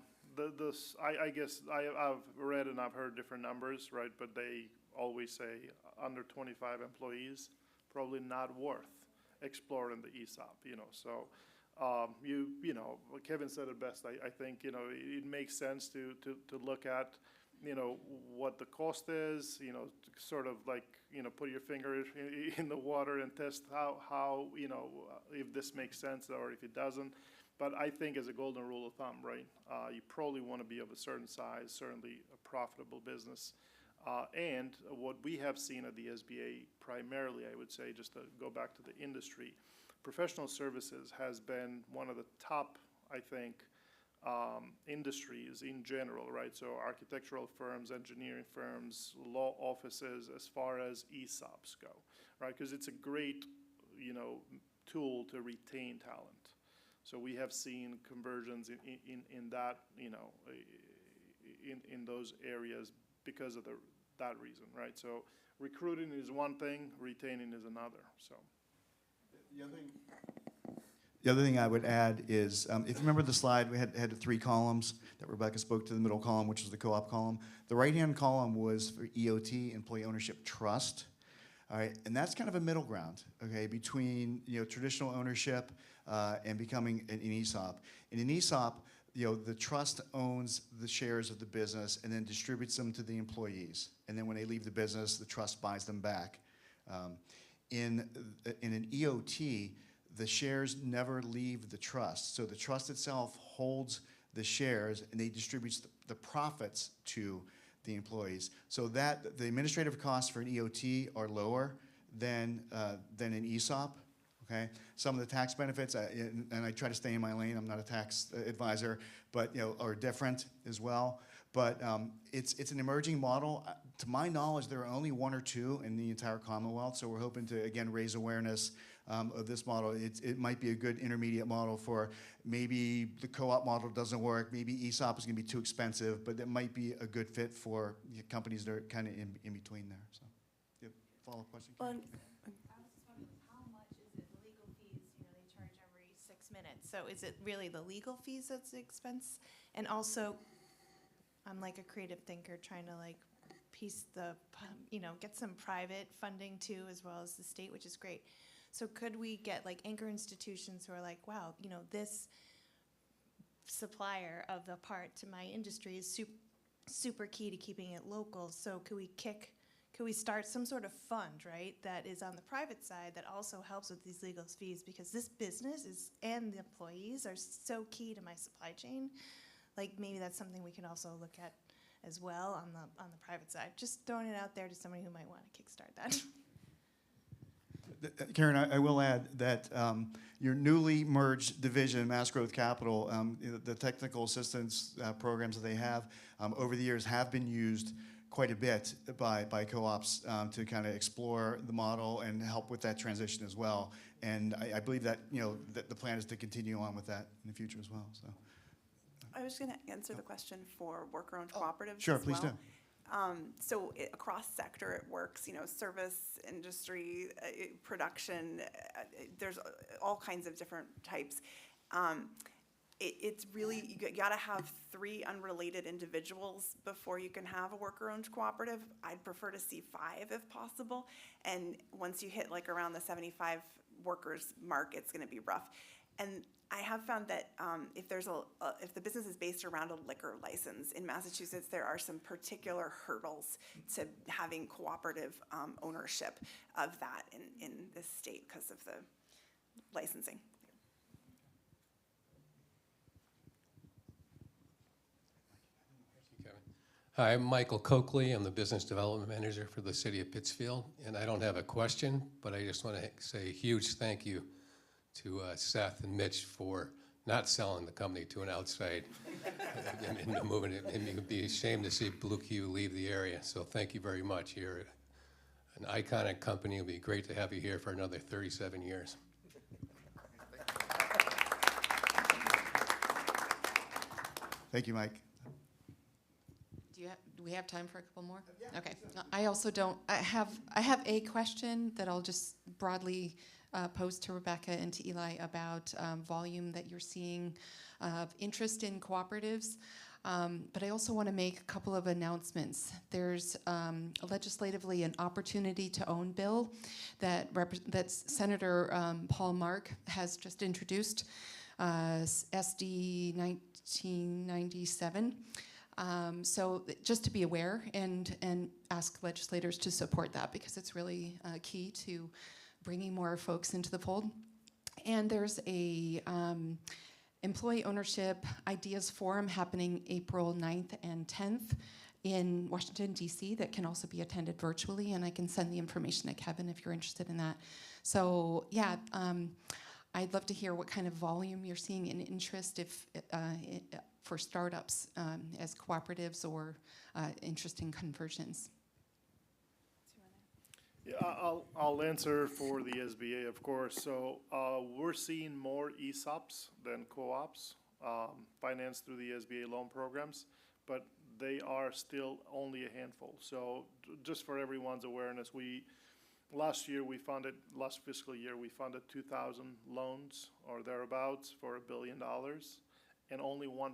guess I've read and I've heard different numbers, right? But they always say under 25 employees, probably not worth exploring the ESOP. So Kevin said it best. I think it makes sense to look at. What the cost is, to sort of like, put your finger in the water and test how if this makes sense or if it doesn't. But I think as a golden rule of thumb, right, you probably want to be of a certain size, certainly a profitable business. And what we have seen at the SBA primarily, I would say, just to go back to the industry, professional services has been one of the top, I think, industries in general, right? So architectural firms, engineering firms, law offices, as far as ESOPs go, right? Because it's a great, tool to retain talent. So we have seen conversions in that, in those areas because of the that reason, right? So recruiting is one thing, retaining is another, so. The other thing I would add is, if you remember the slide, we had the 3 columns that Rebecca spoke to, the middle column, which was the co-op column. The right-hand column was for EOT, Employee Ownership Trust. All right, and that's kind of a middle ground, okay, between traditional ownership and becoming an ESOP. In an ESOP, the trust owns the shares of the business and then distributes them to the employees. And then when they leave the business, the trust buys them back. In an EOT, the shares never leave the trust. So the trust itself holds the shares and they distribute the profits to the employees. So that the administrative costs for an EOT are lower than an ESOP. Okay, some of the tax benefits, and I try to stay in my lane. I'm not a tax advisor, but are different as well. But it's an emerging model. To my knowledge, there are only 1 or 2 in the entire Commonwealth. So we're hoping to again raise awareness of this model. It might be a good intermediate model for maybe the co-op model doesn't work. Maybe ESOP is going to be too expensive, but it might be a good fit for companies that are kind of in between there. So, follow-up question. Well, how much is it? The legal fees, they charge every 6 minutes. So is it really the legal fees that's the expense? And also, I'm like a creative thinker trying to piece the, get some private funding too, as well as the state, which is great. So could we get anchor institutions who are like, wow, this supplier of the part to my industry is super key to keeping it local. So could we start some sort of fund, right, that is on the private side that also helps with these legal fees, because this business and the employees are so key to my supply chain. Maybe that's something we can also look at as well on the private side. Just throwing it out there to somebody who might want to kickstart that. Karen, I will add that your newly merged division, Mass Growth Capital, the technical assistance programs that they have over the years have been used quite a bit by co-ops to kind of explore the model and help with that transition as well. And I believe that that the plan is to continue on with that in the future as well. So. I was going to answer the question for worker-owned cooperatives. Sure, as please well. do. So across sector it works, service, industry, production, there's all kinds of different types. It's really, you gotta have 3 unrelated individuals before you can have a worker-owned cooperative. I'd prefer to see 5 if possible. And once you hit around the 75 workers mark, it's gonna be rough. And I have found that if the business is based around a liquor license in Massachusetts, there are some particular hurdles to having cooperative ownership of that in this state because of the licensing. Hi, I'm Michael Coakley. I'm the Business Development Manager for the City of Pittsfield. And I don't have a question, but I just want to say a huge thank you to Seth and Mitch for not selling the company to an outside and moving it. And you'd be ashamed to see Blue Q leave the area. So thank you very much. You're an iconic company. It'll be great to have you here for another 37 years. Thank you, Mike. Do we have time for a couple more? Yeah. Okay. I also don't. I have a question that I'll just broadly pose to Rebecca and to Eli about volume that you're seeing of interest in cooperatives. But I also want to make a couple of announcements. There's legislatively an opportunity to own bill that Senator Paul Mark has just introduced, SD 1997. So just to be aware and ask legislators to support that, because it's really key to bringing more folks into the fold. And there's a employee ownership ideas forum happening April 9th and 10th in Washington, D.C. that can also be attended virtually, and I can send the information to Kevin if you're interested in that. So yeah, I'd love to hear what kind of volume you're seeing in interest for startups as cooperatives or interesting conversions. Yeah, I'll answer for the SBA, of course. So we're seeing more ESOPs than co-ops financed through the SBA loan programs, but they are still only a handful. So just for everyone's awareness, last fiscal year, we funded 2,000 loans or thereabouts for $1 billion, and only 1%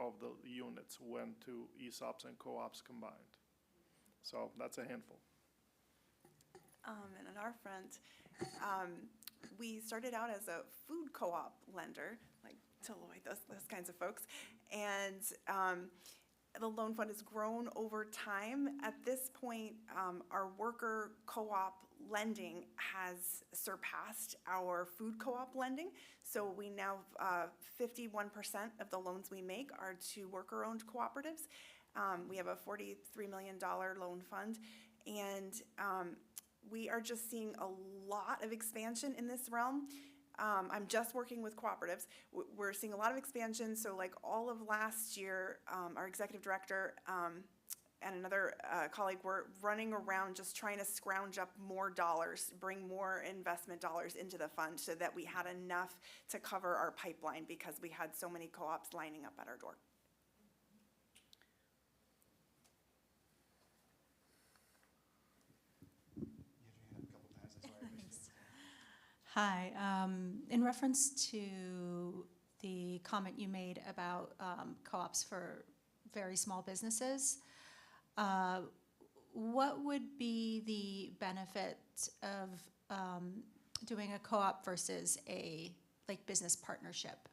of the units went to ESOPs and co-ops combined. So that's a handful. And on our front, we started out as a food co-op lender, like Deloitte, those kinds of folks. And the loan fund has grown over time. At this point, our worker co-op lending has surpassed our food co-op lending. So we now, 51% of the loans we make are to worker-owned cooperatives. We have a $43 million loan fund, and we are just seeing a lot of expansion in this realm. I'm just working with cooperatives. We're seeing a lot of expansion. So like all of last year, our executive director and another colleague were running around just trying to scrounge up more dollars, bring more investment dollars into the fund so that we had enough to cover our pipeline because we had so many co-ops lining up at our door. Hi. In reference to the comment you made about co-ops for very small businesses, what would be the benefit of doing a co-op versus a business partnership?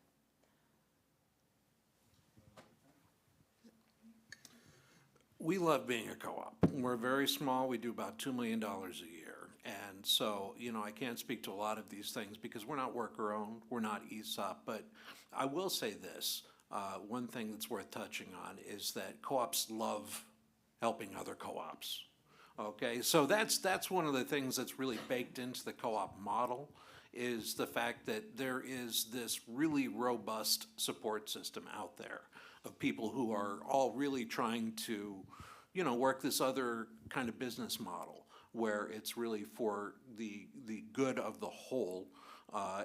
We love being a co-op. We're very small. We do about $2 million a year. And so, I can't speak to a lot of these things because we're not worker-owned, we're not ESOP, but I will say this, one thing that's worth touching on is that co-ops love helping other co-ops, okay? So that's one of the things that's really baked into the co-op model is the fact that there is this really robust support system out there of people who are all really trying to, work this other kind of business model where it's really for the good of the whole,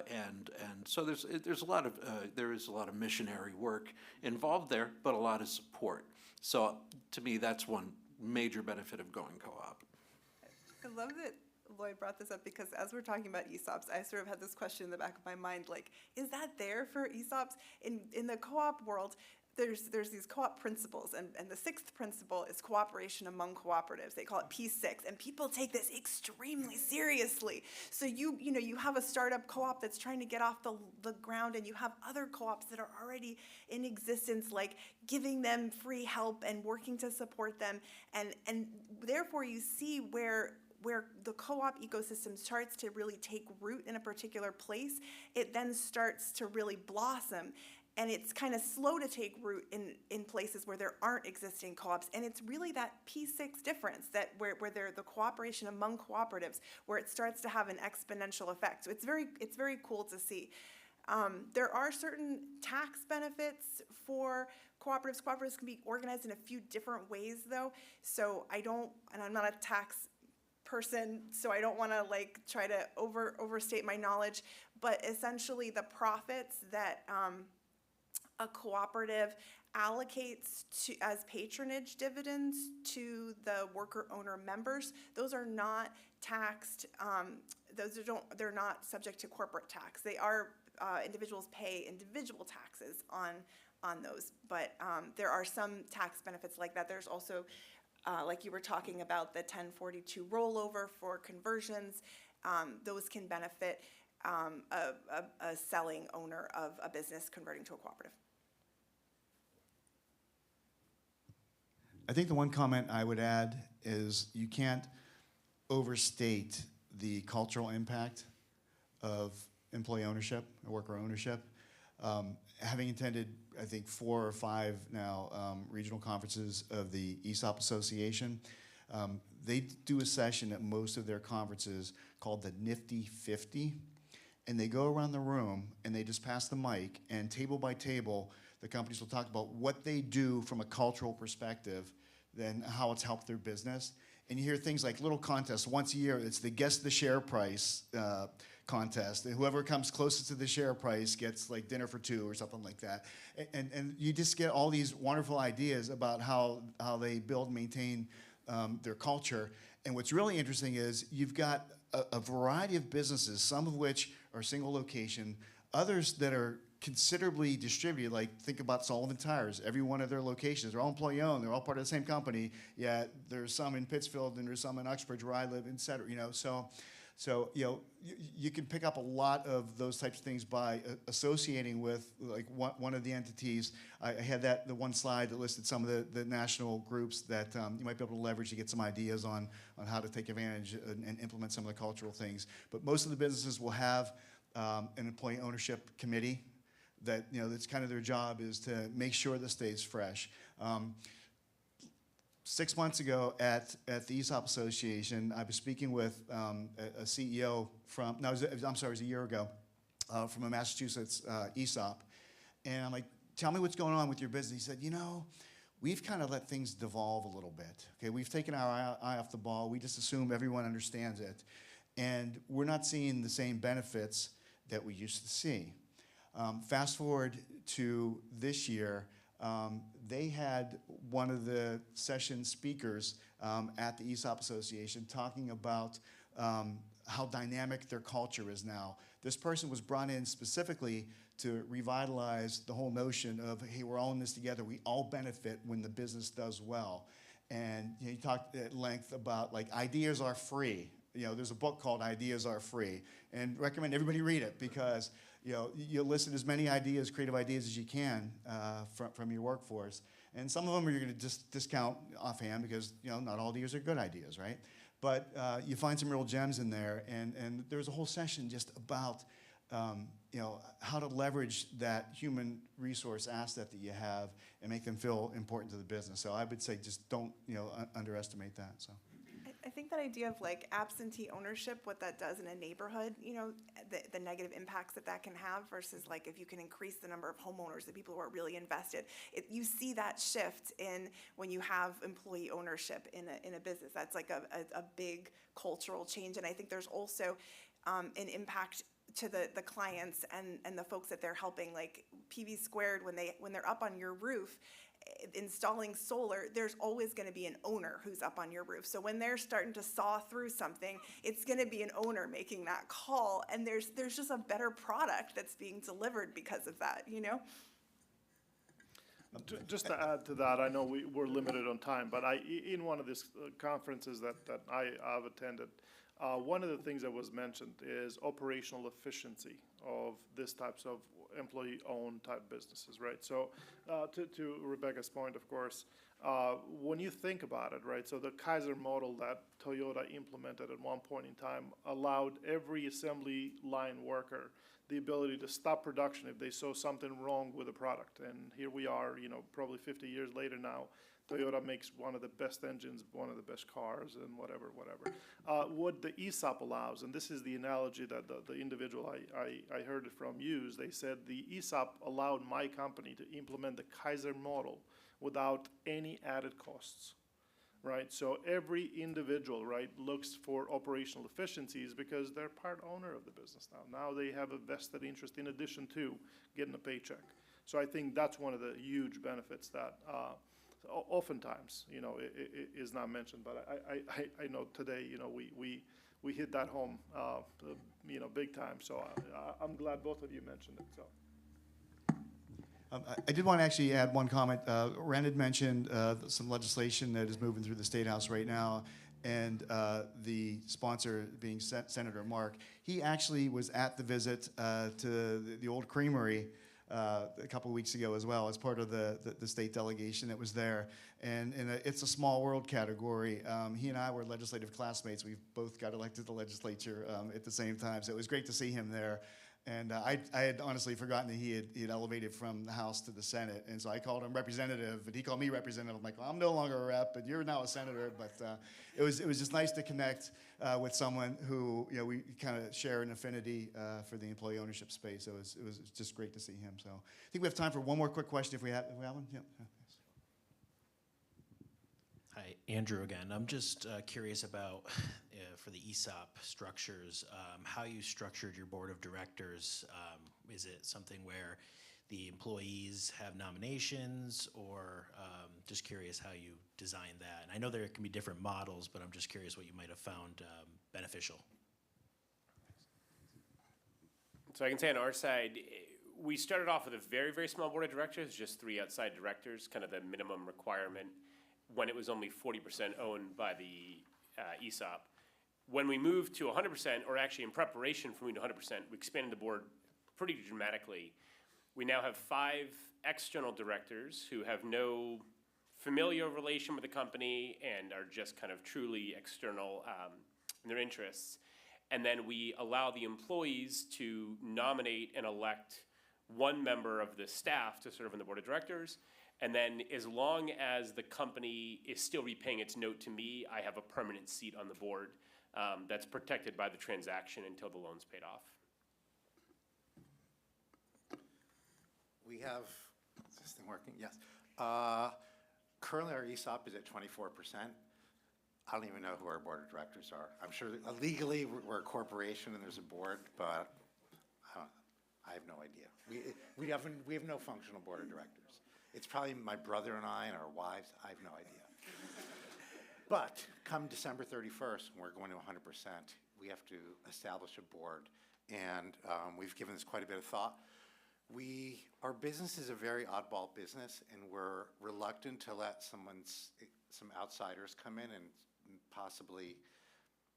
and so there is a lot of missionary work involved there, but a lot of support. So to me, that's one major benefit of going co-op. I love that Lloyd brought this up because as we're talking about ESOPs, I sort of had this question in the back of my mind, like, is that there for ESOPs? In the co-op world, there's these co-op principles, and the sixth principle is cooperation among cooperatives. They call it P6, and people take this extremely seriously. So you have a startup co-op that's trying to get off the ground, and you have other co-ops that are already in existence, like giving them free help and working to support them, and therefore you see where the co-op ecosystem starts to really take root in a particular place, it then starts to really blossom. And it's kind of slow to take root in places where there aren't existing co-ops. And it's really that P6 difference that where they're the cooperation among cooperatives where it starts to have an exponential effect. So it's very cool to see. There are certain tax benefits for cooperatives. Cooperatives can be organized in a few different ways though. So I'm not a tax person, so I don't want to try to overstate my knowledge, but essentially the profits that a cooperative allocates as patronage dividends to the worker-owner members, those are not taxed. They're not subject to corporate tax. They are individuals pay individual taxes on those, but there are some tax benefits like that. There's also, like you were talking about, the 1042 rollover for conversions. Those can benefit a selling owner of a business converting to a cooperative. I think the one comment I would add is you can't overstate the cultural impact of employee ownership or worker ownership. Having attended, I think, 4 or 5 now regional conferences of the ESOP Association, they do a session at most of their conferences called the Nifty 50, and they go around the room and they just pass the mic, and table by table, the companies will talk about what they do from a cultural perspective, then how it's helped their business. and you hear things like little contests once a year. It's the guess the share price contest, and whoever comes closest to the share price gets like dinner for two or something like that. And you just get all these wonderful ideas about how they build and maintain their culture. And what's really interesting is you've got a variety of businesses, some of which are single location, others that are considerably distributed. Like think about Sullivan Tires. Every one of their locations, they're all employee owned, they're all part of the same company, yet there's some in Pittsfield and there's some in Uxbridge where I live, et cetera, you know. So you know, you can pick up a lot of those types of things by associating with like one of the entities. I had the one slide that listed some of the national groups that you might be able to leverage to get some ideas on how to take advantage and implement some of the cultural things. But most of the businesses will have an employee ownership committee that, you know, that's kind of their job is to make sure this stays fresh. 6 months ago at the ESOP Association, I was speaking with a CEO from, no, it was a year ago, from a Massachusetts ESOP. And I'm like, tell me what's going on with your business. He said, you know, we've kind of let things devolve a little bit. Okay, we've taken our eye off the ball. We just assume everyone understands it. And we're not seeing the same benefits that we used to see. Fast forward to this year, they had one of the session speakers at the ESOP Association talking about how dynamic their culture is now. This person was brought in specifically to revitalize the whole notion of, hey, we're all in this together. We all benefit when the business does well. And you know, he talked at length about like ideas are free. You know, there's a book called Ideas Are Free, and recommend everybody read it because you know, you elicit as many ideas, creative ideas as you can from your workforce. And some of them you're going to just discount offhand because, you know, not all ideas are good ideas, right? But you find some real gems in there. And there's a whole session just about, you know, how to leverage that human resource asset that you have and make them feel important to the business. So I would say just don't, you know, underestimate that. So. I think that idea of like absentee ownership, what that does in a neighborhood, you know, the negative impacts that can have versus like if you can increase the number of homeowners, the people who are really invested, you see that shift in when you have employee ownership in a business. That's like a big cultural change. And I think there's also an impact to the clients and the folks that they're helping, like PV Squared, when they're up on your roof, installing solar, there's always going to be an owner who's up on your roof. So when they're starting to saw through something, it's going to be an owner making that call, and there's just a better product that's being delivered because of that, you know? Just to add to that, I know we're limited on time, but in one of these conferences that I've attended, one of the things that was mentioned is operational efficiency of these types of employee-owned type businesses, right? So to Rebecca's point, of course, when you think about it, right, so the Kaiser model that Toyota implemented at one point in time allowed every assembly line worker the ability to stop production if they saw something wrong with a product. And here we are, you know, probably 50 years later now, Toyota makes one of the best engines, one of the best cars, and whatever. What the ESOP allows, and this is the analogy that the individual I heard it from used, they said the ESOP allowed my company to implement the Kaiser model without any added costs, right? So every individual, right, looks for operational efficiencies because they're part owner of the business now. Now they have a vested interest in addition to getting a paycheck. So I think that's one of the huge benefits that oftentimes, you know, it is not mentioned, but I know today, you know, we hit that home, you know, big time. So I'm glad both of you mentioned it. So. I did want to actually add one comment. Ren had mentioned some legislation that is moving through the State House right now, and the sponsor being Senator Mark. He actually was at the visit to the old creamery a couple of weeks ago as well as part of the state delegation that was there. And in it's a small world category. He and I were legislative classmates. We both got elected to the legislature at the same time, so it was great to see him there. And I had honestly forgotten that he had elevated from the House to the Senate. And so I called him representative, and he called me representative. I'm like, well, I'm no longer a rep, but you're now a senator. But it was just nice to connect with someone who, you know, we kind of share an affinity for the employee ownership space. So it was just great to see him. So I think we have time for one more quick question if we have one. Yeah. Hi, Hi, Andrew again. I'm just curious about, for the ESOP structures, how you structured your board of directors. Is it something where the employees have nominations, or just curious how you designed that? And I know there can be different models, but I'm just curious what you might have found beneficial. So I can say on our side, we started off with a very, very small board of directors, just 3 outside directors, kind of the minimum requirement when it was only 40% owned by the ESOP. When we moved to 100%, or actually in preparation for moving to 100%, we expanded the board pretty dramatically. We now have 5 external directors who have no familial relation with the company and are just kind of truly external in their interests. And then we allow the employees to nominate and elect 1 member of the staff to serve on the board of directors. And then as long as the company is still repaying its note to me, I have a permanent seat on the board that's protected by the transaction until the loan's paid off. We have, is this thing working? Yes. Currently our ESOP is at 24%. I don't even know who our board of directors are. I'm sure that legally we're a corporation and there's a board, but I have no idea. We have no functional board of directors. It's probably my brother and I and our wives. I have no idea. But come December 31st, when we're going to 100%, we have to establish a board, and we've given this quite a bit of thought. Our business is a very oddball business, and we're reluctant to let some outsiders come in and possibly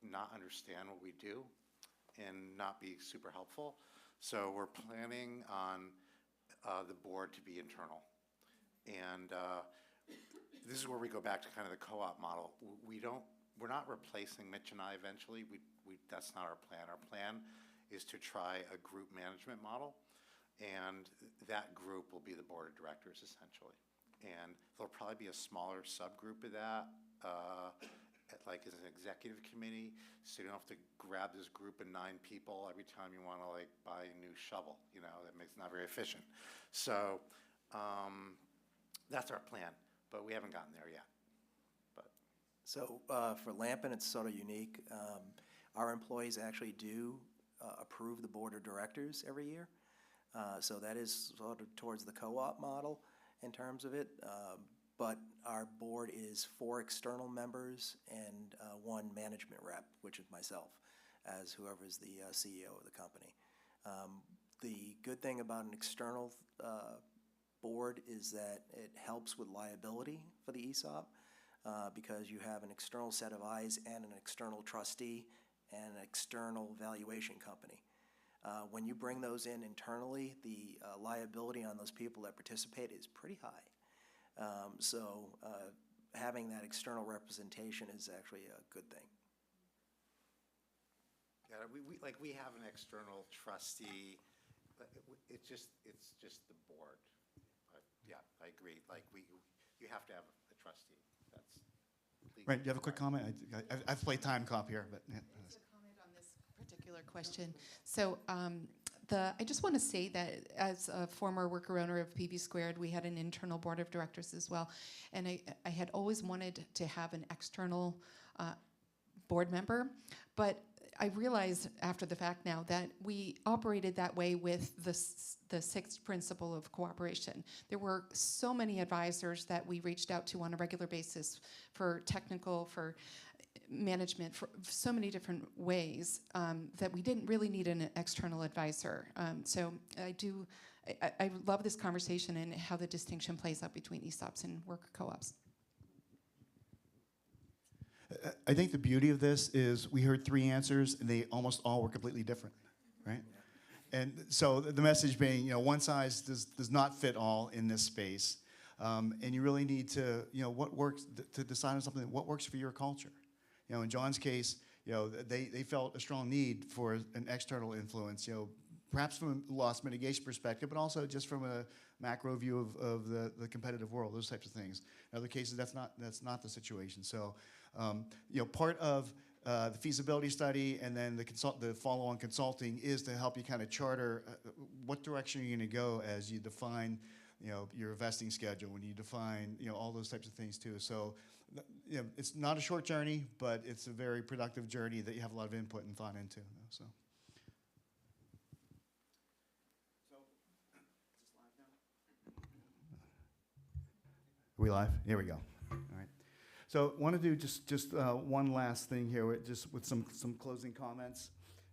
not understand what we do and not be super helpful. So we're planning on the board to be internal. And this is where we go back to kind of the co-op model. We're not replacing Mitch and I eventually. That's not our plan. Our plan is to try a group management model, and that group will be the board of directors essentially. And there'll probably be a smaller subgroup of that, like as an executive committee, so you don't have to grab this group of 9 people every time you want to like buy a new shovel. You know, that makes it not very efficient. So that's our plan, but we haven't gotten there yet. So for Lampen, it's sort of unique. Our employees actually do approve the board of directors every year. So that is sort of towards the co-op model in terms of it. But our board is 4 external members and 1 management rep, which is myself, as whoever is the CEO of the company. The good thing about an external board is that it helps with liability for the ESOP because you have an external set of eyes and an external trustee and an external valuation company. When you bring those in internally, the liability on those people that participate is pretty high. So having that external representation is actually a good thing. Yeah, we have an external trustee. It's just the board. Yeah, I agree. Like you have to have a trustee. That's Right. Do you have a quick comment? I've played time cop here, but. Yeah. Just a comment on this particular question. So I just want to say that as a former worker owner of PV Squared, we had an internal board of directors as well. And I had always wanted to have an external board member, but I realized after the fact now that we operated that way with the 6th principle of cooperation. There were so many advisors that we reached out to on a regular basis for technical, for management, for so many different ways that we didn't really need an external advisor. So I love this conversation and how the distinction plays out between ESOPs and worker co-ops. I think the beauty of this is we heard 3 answers, and they almost all were completely different, right? And so the message being, one size does not fit all in this space, and you really need to, what works to decide on something. What works for your culture? In John's case, they felt a strong need for an external influence, perhaps from a loss mitigation perspective, but also just from a macro view of the competitive world, those types of things. In other cases, that's not the situation. So, part of the feasibility study and then the follow-on consulting is to help you kind of charter what direction you're going to go as you define, your vesting schedule, when you define, all those types of things too. So it's not a short journey, but it's a very productive journey that you have a lot of input and thought into. So. Are we live? Here we go. All right. So want to do just one last thing here, with some closing comments,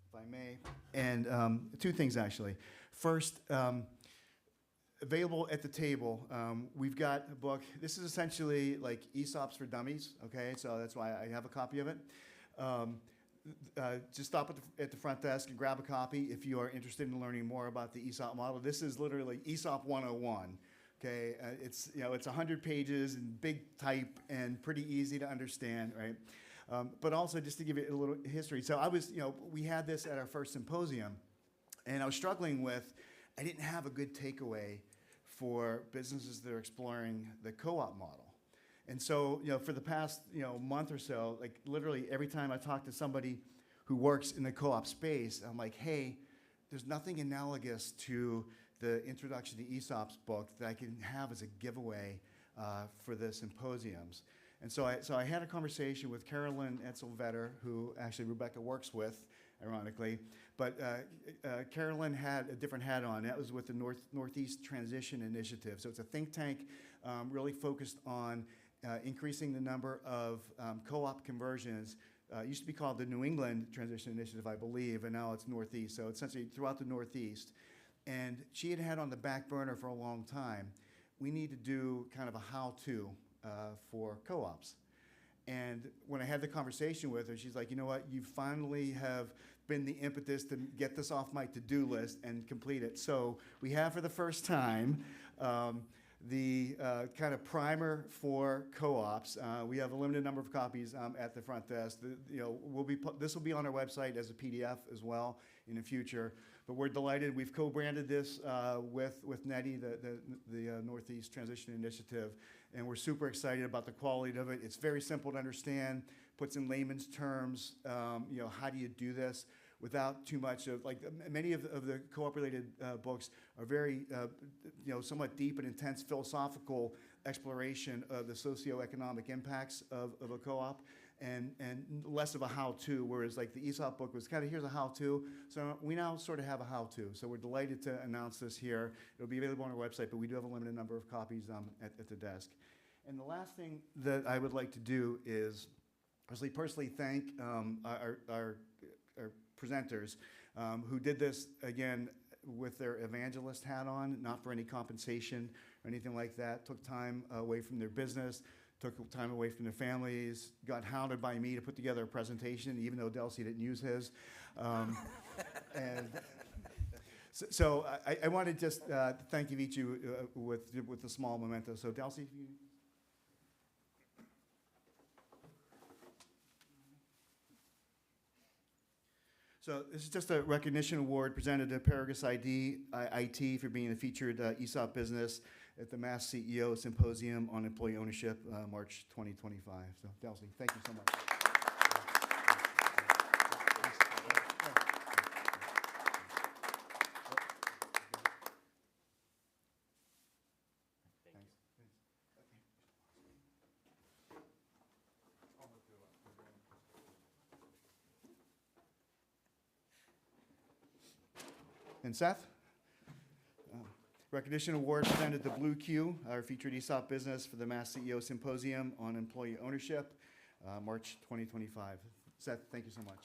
if I may, and two things actually. First, available at the table, we've got a book. This is essentially like ESOPs for dummies. Okay, so that's why I have a copy of it. Just stop at the front desk and grab a copy if you are interested in learning more about the ESOP model. This is literally ESOP 101. Okay, it's 100 pages and big type and pretty easy to understand, right? But also just to give you a little history. So we had this at our first symposium, and I was struggling with, I didn't have a good takeaway for businesses that are exploring the co-op model. And so, for the past, month or so, like literally every time I talk to somebody who works in the co-op space, I'm like, hey, there's nothing analogous to the Introduction to ESOPs book that I can have as a giveaway for the symposiums. And so I had a conversation with Carolyn Etzel-Vetter, who actually Rebecca works with, ironically. But Carolyn had a different hat on. That was with the Northeast Transition Initiative. So it's a think tank really focused on increasing the number of co-op conversions. It used to be called the New England Transition Initiative, I believe, and now it's Northeast. So essentially throughout the Northeast. And she had on the back burner for a long time, we need to do kind of a how-to for co-ops. And when I had the conversation with her, she's like, you know what, you finally have been the impetus to get this off my to-do list and complete it. So we have for the first time the kind of primer for co-ops. We have a limited number of copies at the front desk. This will be on our website as a PDF as well in the future. But we're delighted. We've co-branded this with NETI, the Northeast Transition Initiative, and we're super excited about the quality of it. It's very simple to understand, puts in layman's terms, how do you do this without too much of, like, many of the co-op related books are very, somewhat deep and intense philosophical exploration of the socioeconomic impacts of a co-op. And less of a how-to, whereas like the ESOP book was kind of, here's a how-to. So we now sort of have a how-to. So we're delighted to announce this here. It'll be available on our website, but we do have a limited number of copies at the desk. And the last thing that I would like to do is personally thank our presenters who did this, again, with their evangelist hat on, not for any compensation or anything like that, took time away from their business, took time away from their families, got hounded by me to put together a presentation, even though Delcy didn't use his. And so I want to just thank you each with a small memento. So Delcy, if you... So this is just a recognition award presented to Paragus IT for being a featured ESOP business at the MassCEO Symposium on Employee Ownership, March 2025. So, Delcy, thank you so much. And Seth? Recognition award presented to Blue Q, our featured ESOP business for the MassCEO Symposium on Employee Ownership, March 2025. Seth, thank you so much.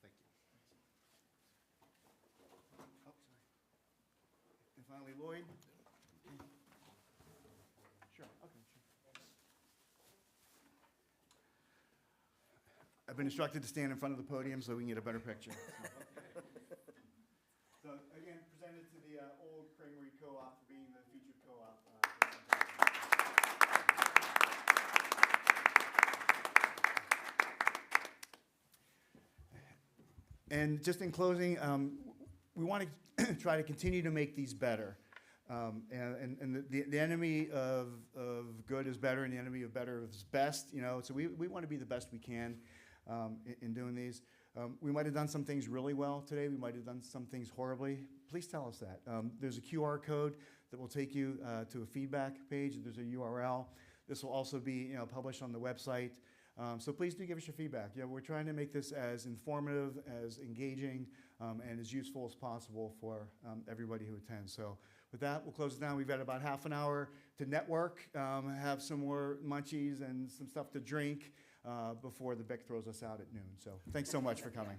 Thank you. Oh, sorry. And finally, Lloyd. Sure, okay, sure. I've been instructed to stand in front of the podium so we can get a better picture. So again, presented to the Old Creamery Co-op for being the featured co-op. And just in closing, we want to try to continue to make these better. And the enemy of good is better, and the enemy of better is best. So we want to be the best we can in doing these. We might have done some things really well today. We might have done some things horribly. Please tell us that. There's a QR code that will take you to a feedback page. There's a URL. This will also be published on the website. So please do give us your feedback. We're trying to make this as informative, as engaging, and as useful as possible for everybody who attends. So with that, we'll close it down. We've got about half an hour to network, have some more munchies and some stuff to drink before the BIC throws us out at noon. So thanks so much for coming.